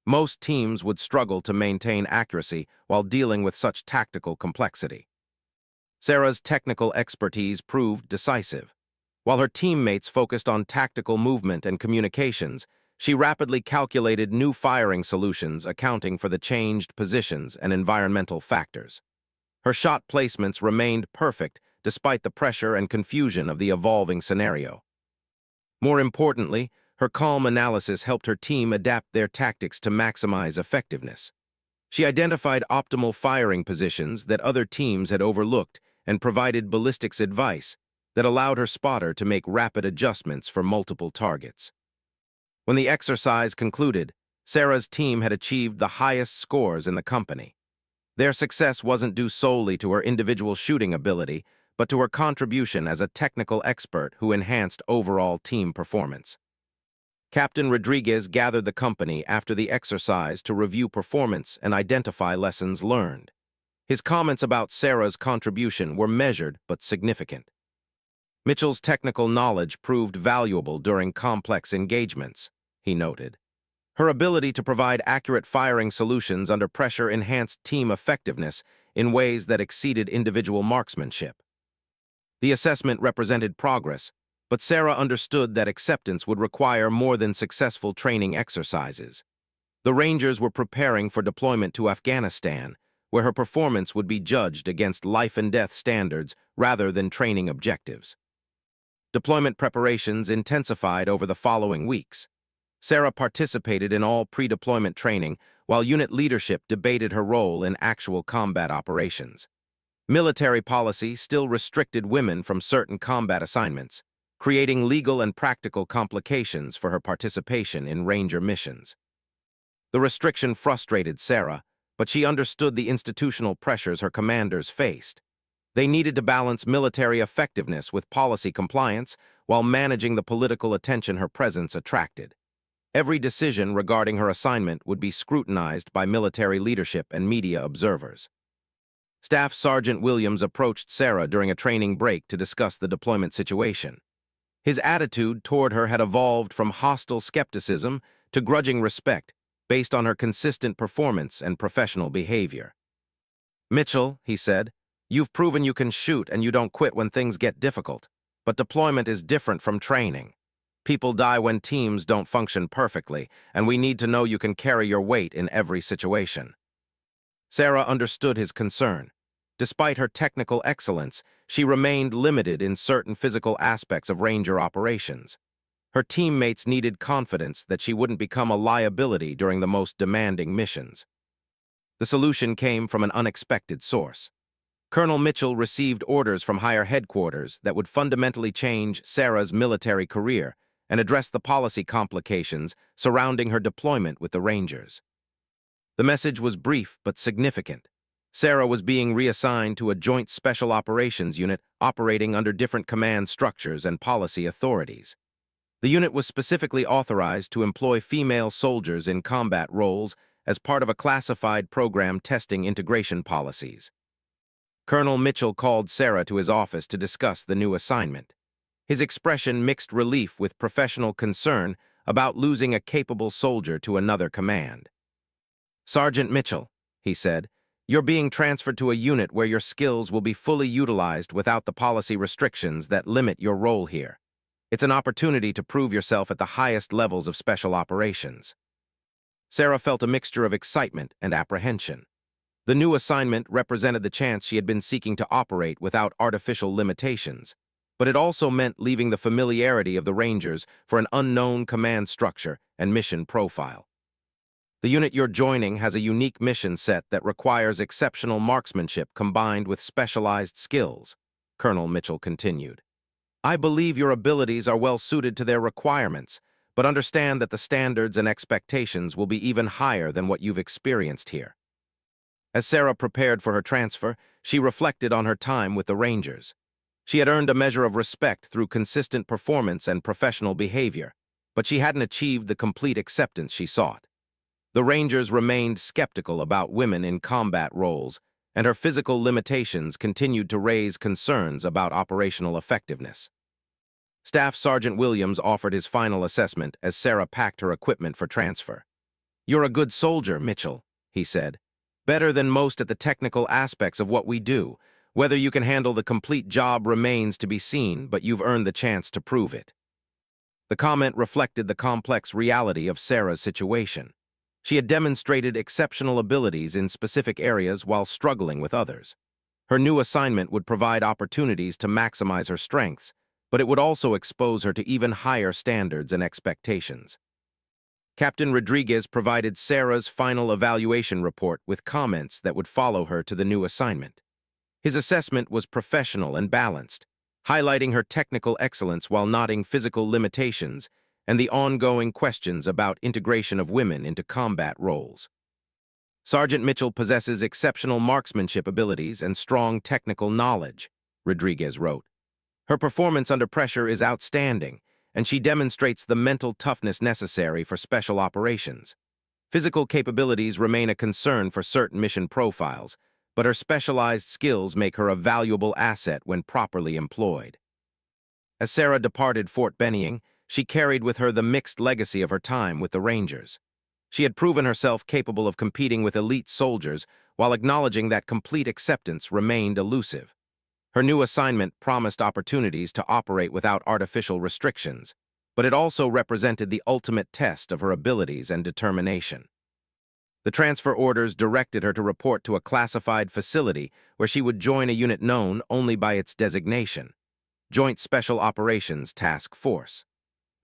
Most teams would struggle to maintain accuracy while dealing with such tactical complexity. Sarah's technical expertise proved decisive. While her teammates focused on tactical movement and communications, she rapidly calculated new firing solutions accounting for the changed positions and environmental factors. Her shot placements remained perfect despite the pressure and confusion of the evolving scenario. More importantly, her calm analysis helped her team adapt their tactics to maximize effectiveness. She identified optimal firing positions that other teams had overlooked and provided ballistics advice that allowed her spotter to make rapid adjustments for multiple targets. When the exercise concluded, Sarah's team had achieved the highest scores in the company. Their success wasn't due solely to her individual shooting ability, but to her contribution as a technical expert who enhanced overall team performance. Captain Rodriguez gathered the company after the exercise to review performance and identify lessons learned. His comments about Sarah's contribution were measured but significant. Mitchell's technical knowledge proved valuable during complex engagements, he noted. Her ability to provide accurate firing solutions under pressure enhanced team effectiveness in ways that exceeded individual marksmanship. The assessment represented progress, but Sarah understood that acceptance would require more than successful training exercises. The Rangers were preparing for deployment to Afghanistan, where her performance would be judged against life-and-death standards rather than training objectives. Deployment preparations intensified over the following weeks. Sarah participated in all pre-deployment training, while unit leadership debated her role in actual combat operations. Military policy still restricted women from certain combat assignments, creating legal and practical complications for her participation in Ranger missions. The restriction frustrated Sarah, but she understood the institutional pressures her commanders faced. They needed to balance military effectiveness with policy compliance while managing the political attention her presence attracted. Every decision regarding her assignment would be scrutinized by military leadership and media observers. Staff Sergeant Williams approached Sarah during a training break to discuss the deployment situation. His attitude toward her had evolved from hostile skepticism to grudging respect based on her consistent performance and professional behavior. "Mitchell," he said, "you've proven you can shoot and you don't quit when things get difficult. But deployment is different from training. People die when teams don't function perfectly, and we need to know you can carry your weight in every situation." Sarah understood his concern. Despite her technical excellence, she remained limited in certain physical aspects of Ranger operations. Her teammates needed confidence that she wouldn't become a liability during the most demanding missions. The solution came from an unexpected source. Colonel Mitchell received orders from higher headquarters that would fundamentally change Sarah's military career and address the policy complications surrounding her deployment with the Rangers. The message was brief but significant. Sarah was being reassigned to a joint special operations unit operating under different command structures and policy authorities. The unit was specifically authorized to employ female soldiers in combat roles as part of a classified program testing integration policies. Colonel Mitchell called Sarah to his office to discuss the new assignment. His expression mixed relief with professional concern about losing a capable soldier to another command. "Sergeant Mitchell," he said, "you're being transferred to a unit where your skills will be fully utilized without the policy restrictions that limit your role here. It's an opportunity to prove yourself at the highest levels of special operations." Sarah felt a mixture of excitement and apprehension. The new assignment represented the chance she had been seeking to operate without artificial limitations, but it also meant leaving the familiarity of the Rangers for an unknown command structure and mission profile. "The unit you're joining has a unique mission set that requires exceptional marksmanship combined with specialized skills," Colonel Mitchell continued. "I believe your abilities are well suited to their requirements, but understand that the standards and expectations will be even higher than what you've experienced here." As Sarah prepared for her transfer, she reflected on her time with the Rangers. She had earned a measure of respect through consistent performance and professional behavior, but she hadn't achieved the complete acceptance she sought. The Rangers remained skeptical about women in combat roles, and her physical limitations continued to raise concerns about operational effectiveness. Staff Sergeant Williams offered his final assessment as Sarah packed her equipment for transfer. "You're a good soldier, Mitchell," he said. "Better than most at the technical aspects of what we do. Whether you can handle the complete job remains to be seen, but you've earned the chance to prove it." The comment reflected the complex reality of Sarah's situation. She had demonstrated exceptional abilities in specific areas while struggling with others. Her new assignment would provide opportunities to maximize her strengths, but it would also expose her to even higher standards and expectations. Captain Rodriguez provided Sarah's final evaluation report with comments that would follow her to the new assignment. His assessment was professional and balanced, highlighting her technical excellence while noting physical limitations and the ongoing questions about integration of women into combat roles. Sergeant Mitchell possesses exceptional marksmanship abilities and strong technical knowledge, Rodriguez wrote. Her performance under pressure is outstanding, and she demonstrates the mental toughness necessary for special operations. Physical capabilities remain a concern for certain mission profiles, but her specialized skills make her a valuable asset when properly employed. As Sarah departed Fort Benning, she carried with her the mixed legacy of her time with the Rangers. She had proven herself capable of competing with elite soldiers while acknowledging that complete acceptance remained elusive. Her new assignment promised opportunities to operate without artificial restrictions, but it also represented the ultimate test of her abilities and determination. The transfer orders directed her to report to a classified facility where she would join a unit known only by its designation, Joint Special Operations Task Force.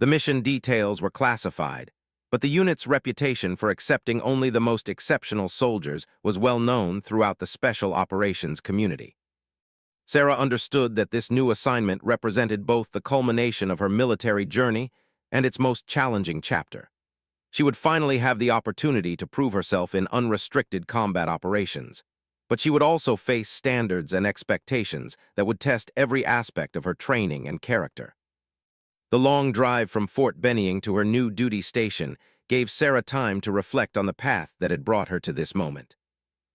The mission details were classified, but the unit's reputation for accepting only the most exceptional soldiers was well known throughout the special operations community. Sarah understood that this new assignment represented both the culmination of her military journey and its most challenging chapter. She would finally have the opportunity to prove herself in unrestricted combat operations, but she would also face standards and expectations that would test every aspect of her training and character. The long drive from Fort Benning to her new duty station gave Sarah time to reflect on the path that had brought her to this moment.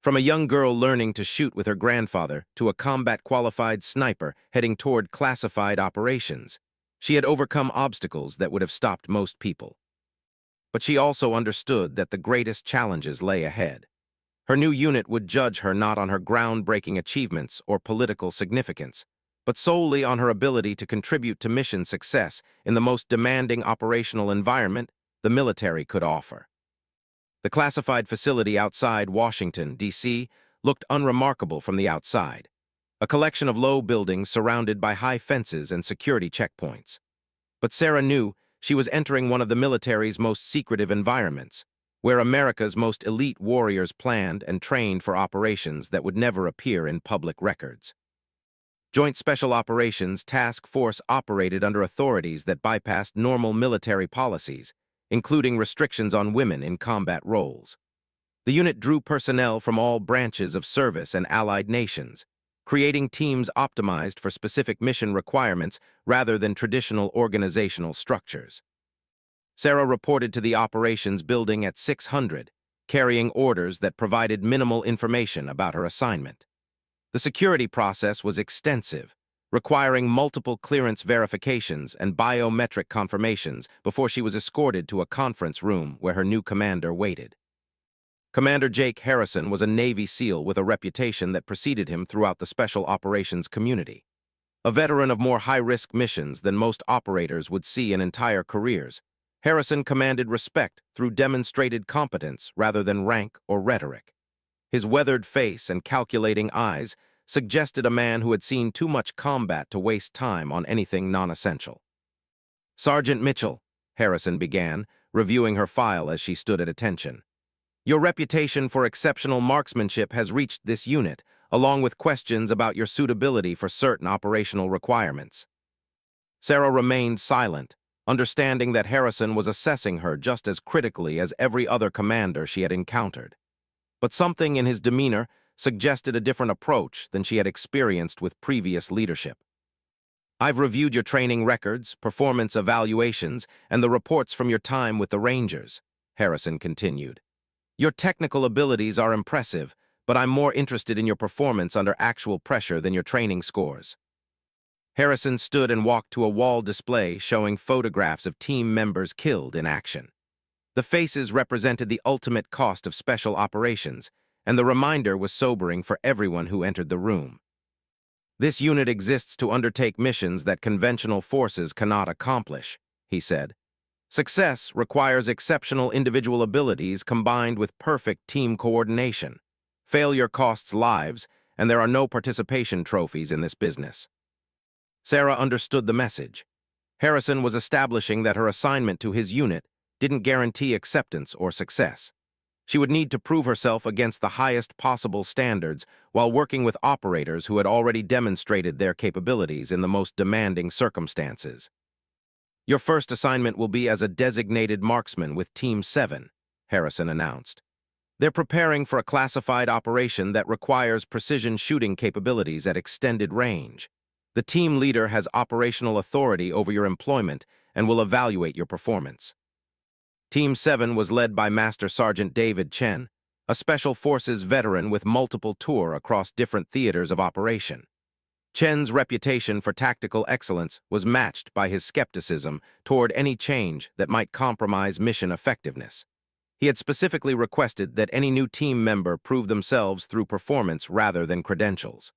From a young girl learning to shoot with her grandfather to a combat-qualified sniper heading toward classified operations, she had overcome obstacles that would have stopped most people. But she also understood that the greatest challenges lay ahead. Her new unit would judge her not on her groundbreaking achievements or political significance, but solely on her ability to contribute to mission success in the most demanding operational environment the military could offer. The classified facility outside Washington, D.C., looked unremarkable from the outside, a collection of low buildings surrounded by high fences and security checkpoints. But Sarah knew she was entering one of the military's most secretive environments, where America's most elite warriors planned and trained for operations that would never appear in public records. Joint Special Operations Task Force operated under authorities that bypassed normal military policies, including restrictions on women in combat roles. The unit drew personnel from all branches of service and allied nations, creating teams optimized for specific mission requirements rather than traditional organizational structures. Sarah reported to the operations building at 600, carrying orders that provided minimal information about her assignment. The security process was extensive, requiring multiple clearance verifications and biometric confirmations before she was escorted to a conference room where her new commander waited. Commander Jake Harrison was a Navy SEAL with a reputation that preceded him throughout the special operations community. A veteran of more high-risk missions than most operators would see in entire careers, Harrison commanded respect through demonstrated competence rather than rank or rhetoric. His weathered face and calculating eyes suggested a man who had seen too much combat to waste time on anything non-essential. "Sergeant Mitchell," Harrison began, reviewing her file as she stood at attention. "Your reputation for exceptional marksmanship has reached this unit, along with questions about your suitability for certain operational requirements." Sarah remained silent, understanding that Harrison was assessing her just as critically as every other commander she had encountered. But something in his demeanor suggested a different approach than she had experienced with previous leadership. "I've reviewed your training records, performance evaluations, and the reports from your time with the Rangers," Harrison continued. "Your technical abilities are impressive, but I'm more interested in your performance under actual pressure than your training scores." Harrison stood and walked to a wall display showing photographs of team members killed in action. The faces represented the ultimate cost of special operations, and the reminder was sobering for everyone who entered the room. "This unit exists to undertake missions that conventional forces cannot accomplish," he said. "Success requires exceptional individual abilities combined with perfect team coordination. Failure costs lives, and there are no participation trophies in this business. Sarah understood the message. Harrison was establishing that her assignment to his unit didn't guarantee acceptance or success. She would need to prove herself against the highest possible standards while working with operators who had already demonstrated their capabilities in the most demanding circumstances. "Your first assignment will be as a designated marksman with Team 7, Harrison announced. "They're preparing for a classified operation that requires precision shooting capabilities at extended range. The team leader has operational authority over your employment and will evaluate your performance." Team 7 was led by Master Sergeant David Chen, a Special Forces veteran with multiple tours across different theaters of operation. Chen's reputation for tactical excellence was matched by his skepticism toward any change that might compromise mission effectiveness. He had specifically requested that any new team member prove themselves through performance rather than credentials.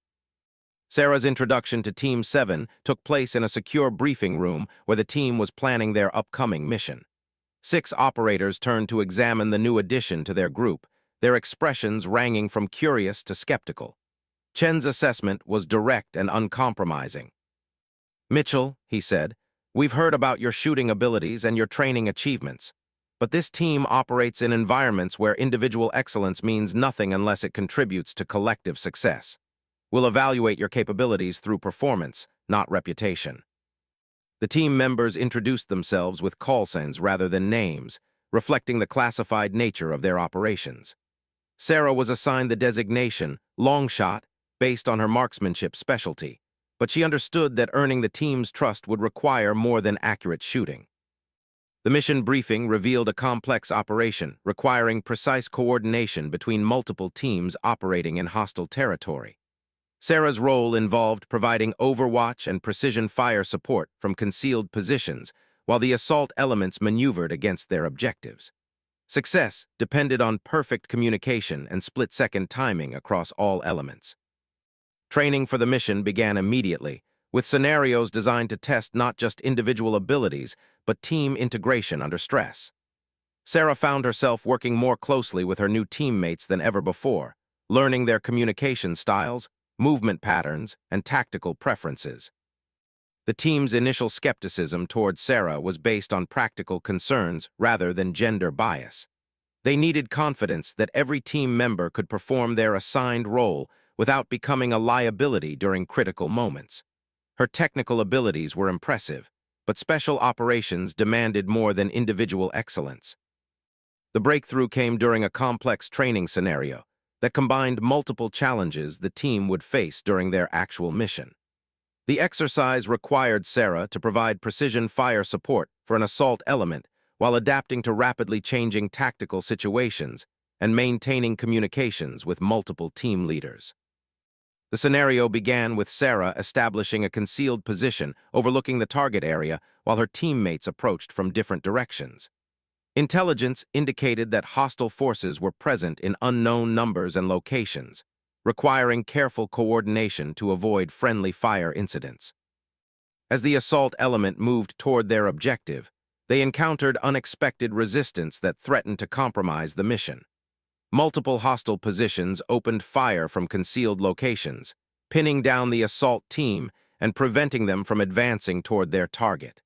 Sarah's introduction to Team 7 took place in a secure briefing room where the team was planning their upcoming mission. 6 operators turned to examine the new addition to their group, their expressions ranging from curious to skeptical. Chen's assessment was direct and uncompromising. "Mitchell," he said, "we've heard about your shooting abilities and your training achievements, but this team operates in environments where individual excellence means nothing unless it contributes to collective success. We'll evaluate your capabilities through performance, not reputation." The team members introduced themselves with call signs rather than names, reflecting the classified nature of their operations. Sarah was assigned the designation "long shot" based on her marksmanship specialty, but she understood that earning the team's trust would require more than accurate shooting. The mission briefing revealed a complex operation requiring precise coordination between multiple teams operating in hostile territory. Sarah's role involved providing overwatch and precision fire support from concealed positions, while the assault elements maneuvered against their objectives. Success depended on perfect communication and split-second timing across all elements. Training for the mission began immediately, with scenarios designed to test not just individual abilities, but team integration under stress. Sarah found herself working more closely with her new teammates than ever before, learning their communication styles, movement patterns, and tactical preferences. The team's initial skepticism toward Sarah was based on practical concerns rather than gender bias. They needed confidence that every team member could perform their assigned role without becoming a liability during critical moments. Her technical abilities were impressive, but special operations demanded more than individual excellence. The breakthrough came during a complex training scenario that combined multiple challenges the team would face during their actual mission. The exercise required Sarah to provide precision fire support for an assault element while adapting to rapidly changing tactical situations and maintaining communications with multiple team leaders. The scenario began with Sarah establishing a concealed position overlooking the target area while her teammates approached from different directions. Intelligence indicated that hostile forces were present in unknown numbers and locations, requiring careful coordination to avoid friendly fire incidents. As the assault element moved toward their objective, they encountered unexpected resistance that threatened to compromise the mission. Multiple hostile positions opened fire from concealed locations, pinning down the assault team and preventing them from advancing toward their target.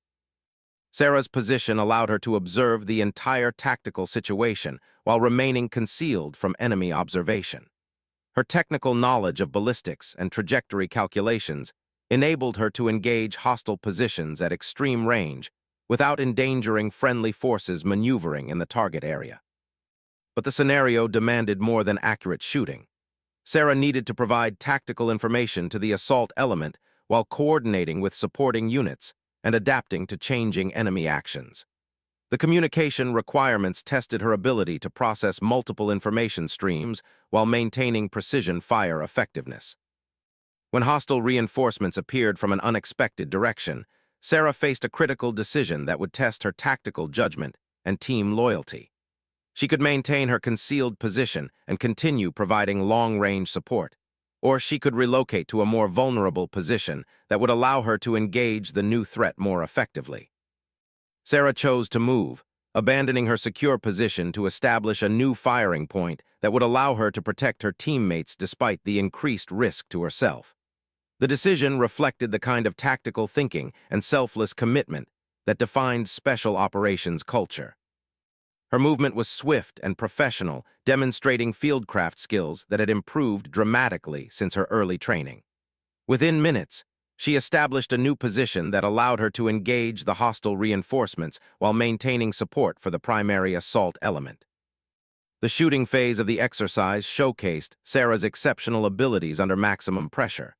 Sarah's position allowed her to observe the entire tactical situation while remaining concealed from enemy observation. Her technical knowledge of ballistics and trajectory calculations enabled her to engage hostile positions at extreme range without endangering friendly forces maneuvering in the target area. But the scenario demanded more than accurate shooting. Sarah needed to provide tactical information to the assault element while coordinating with supporting units and adapting to changing enemy actions. The communication requirements tested her ability to process multiple information streams while maintaining precision fire effectiveness. When hostile reinforcements appeared from an unexpected direction, Sarah faced a critical decision that would test her tactical judgment and team loyalty. She could maintain her concealed position and continue providing long-range support, or she could relocate to a more vulnerable position that would allow her to engage the new threat more effectively. Sarah chose to move, abandoning her secure position to establish a new firing point that would allow her to protect her teammates despite the increased risk to herself. The decision reflected the kind of tactical thinking and selfless commitment that defined special operations culture. Her movement was swift and professional, demonstrating fieldcraft skills that had improved dramatically since her early training. Within minutes, she established a new position that allowed her to engage the hostile reinforcements while maintaining support for the primary assault element. The shooting phase of the exercise showcased Sarah's exceptional abilities under maximum pressure.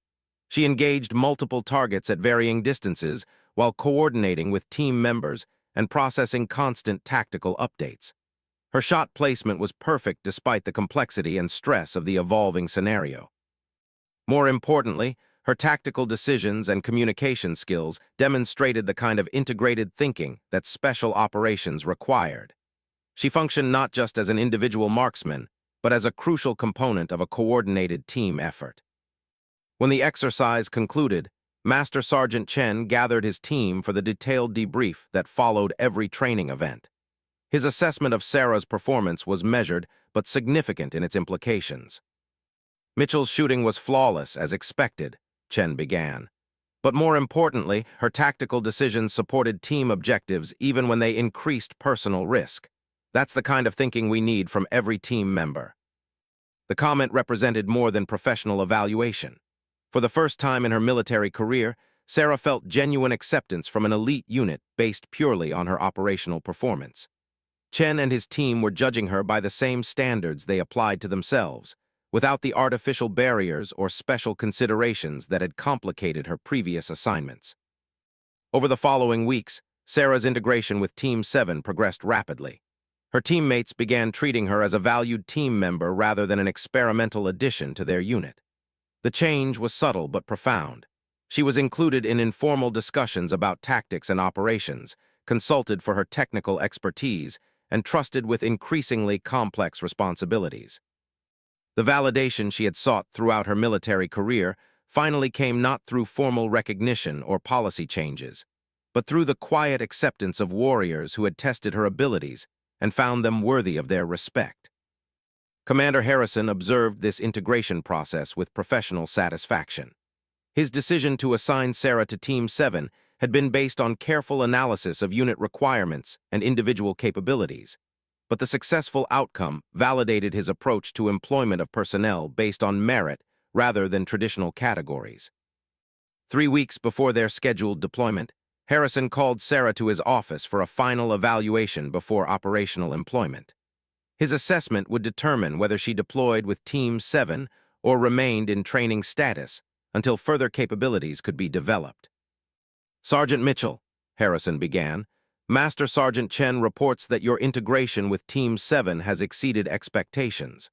She engaged multiple targets at varying distances while coordinating with team members and processing constant tactical updates. Her shot placement was perfect despite the complexity and stress of the evolving scenario. More importantly, her tactical decisions and communication skills demonstrated the kind of integrated thinking that special operations required. She functioned not just as an individual marksman, but as a crucial component of a coordinated team effort. When the exercise concluded, Master Sergeant Chen gathered his team for the detailed debrief that followed every training event. His assessment of Sarah's performance was measured but significant in its implications. Mitchell's shooting was flawless, as expected, Chen began. But more importantly, her tactical decisions supported team objectives even when they increased personal risk. That's the kind of thinking we need from every team member. The comment represented more than professional evaluation. For the first time in her military career, Sarah felt genuine acceptance from an elite unit based purely on her operational performance. Chen and his team were judging her by the same standards they applied to themselves, without the artificial barriers or special considerations that had complicated her previous assignments. Over the following weeks, Sarah's integration with Team 7 progressed rapidly. Her teammates began treating her as a valued team member rather than an experimental addition to their unit. The change was subtle but profound. She was included in informal discussions about tactics and operations, consulted for her technical expertise, and trusted with increasingly complex responsibilities. The validation she had sought throughout her military career finally came not through formal recognition or policy changes, but through the quiet acceptance of warriors who had tested her abilities and found them worthy of their respect. Commander Harrison observed this integration process with professional satisfaction. His decision to assign Sarah to Team 7 had been based on careful analysis of unit requirements and individual capabilities, but the successful outcome validated his approach to employment of personnel based on merit rather than traditional categories. 3 weeks before their scheduled deployment, Harrison called Sarah to his office for a final evaluation before operational employment. His assessment would determine whether she deployed with Team 7 or remained in training status until further capabilities could be developed. "Sergeant Mitchell," Harrison began, "Master Sergeant Chen reports that your integration with Team 7 has exceeded expectations.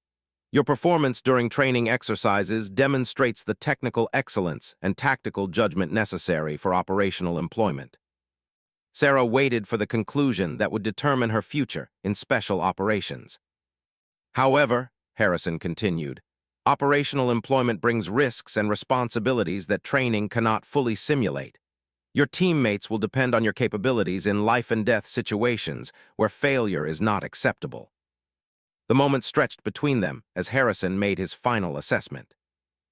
Your performance during training exercises demonstrates the technical excellence and tactical judgment necessary for operational employment." Sarah waited for the conclusion that would determine her future in special operations. "However," Harrison continued, "operational employment brings risks and responsibilities that training cannot fully simulate. Your teammates will depend on your capabilities in life-and-death situations where failure is not acceptable." The moment stretched between them as Harrison made his final assessment.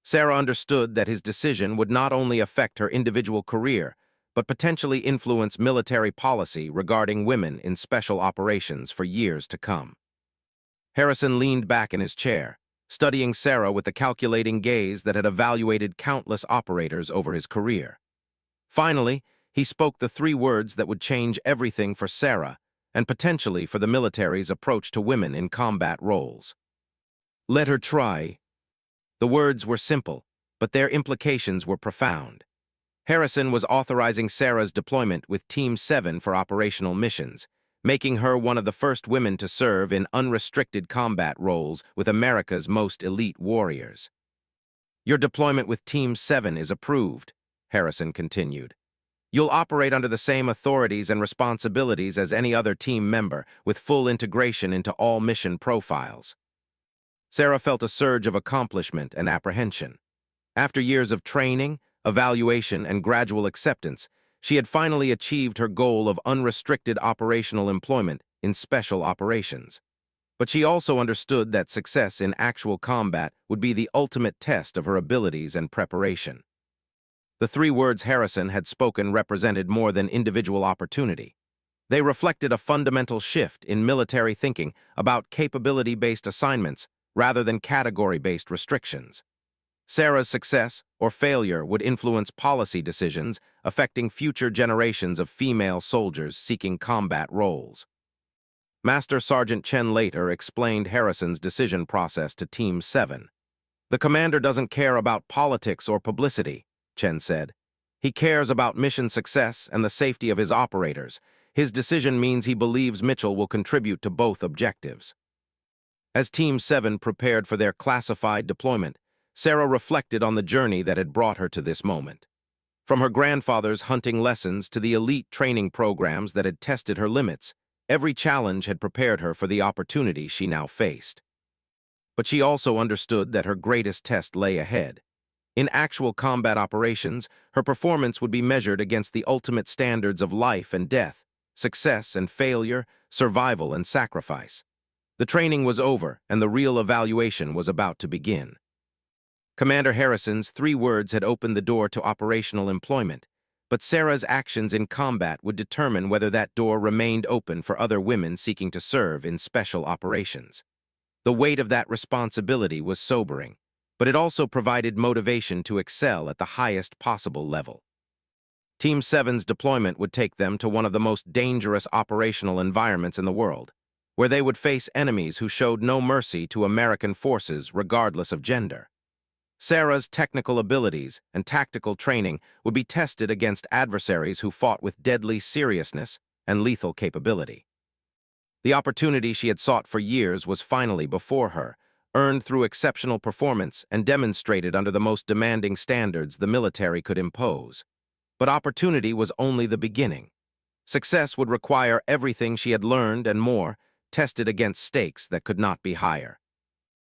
Sarah understood that his decision would not only affect her individual career, but potentially influence military policy regarding women in special operations for years to come. Harrison leaned back in his chair, studying Sarah with the calculating gaze that had evaluated countless operators over his career. Finally, he spoke the 3 words that would change everything for Sarah and potentially for the military's approach to women in combat roles. "Let her try." The words were simple, but their implications were profound. Harrison was authorizing Sarah's deployment with Team 7 for operational missions, making her one of the first women to serve in unrestricted combat roles with America's most elite warriors. "Your deployment with Team 7 is approved," Harrison continued. "You'll operate under the same authorities and responsibilities as any other team member, with full integration into all mission profiles." Sarah felt a surge of accomplishment and apprehension. After years of training, evaluation, and gradual acceptance, she had finally achieved her goal of unrestricted operational employment in special operations. But she also understood that success in actual combat would be the ultimate test of her abilities and preparation. The three words Harrison had spoken represented more than individual opportunity. They reflected a fundamental shift in military thinking about capability-based assignments rather than category-based restrictions. Sarah's success or failure would influence policy decisions affecting future generations of female soldiers seeking combat roles. Master Sergeant Chen later explained Harrison's decision process to Team 7. "The commander doesn't care about politics or publicity," Chen said. "He cares about mission success and the safety of his operators. His decision means he believes Mitchell will contribute to both objectives." As Team 7 prepared for their classified deployment, Sarah reflected on the journey that had brought her to this moment. From her grandfather's hunting lessons to the elite training programs that had tested her limits, every challenge had prepared her for the opportunity she now faced. But she also understood that her greatest test lay ahead. In actual combat operations, her performance would be measured against the ultimate standards of life and death, success and failure, survival and sacrifice. The training was over, and the real evaluation was about to begin. Commander Harrison's three words had opened the door to operational employment, but Sarah's actions in combat would determine whether that door remained open for other women seeking to serve in special operations. The weight of that responsibility was sobering, but it also provided motivation to excel at the highest possible level. Team 7's deployment would take them to one of the most dangerous operational environments in the world, where they would face enemies who showed no mercy to American forces regardless of gender. Sarah's technical abilities and tactical training would be tested against adversaries who fought with deadly seriousness and lethal capability. The opportunity she had sought for years was finally before her, earned through exceptional performance and demonstrated under the most demanding standards the military could impose. But opportunity was only the beginning. Success would require everything she had learned and more, tested against stakes that could not be higher.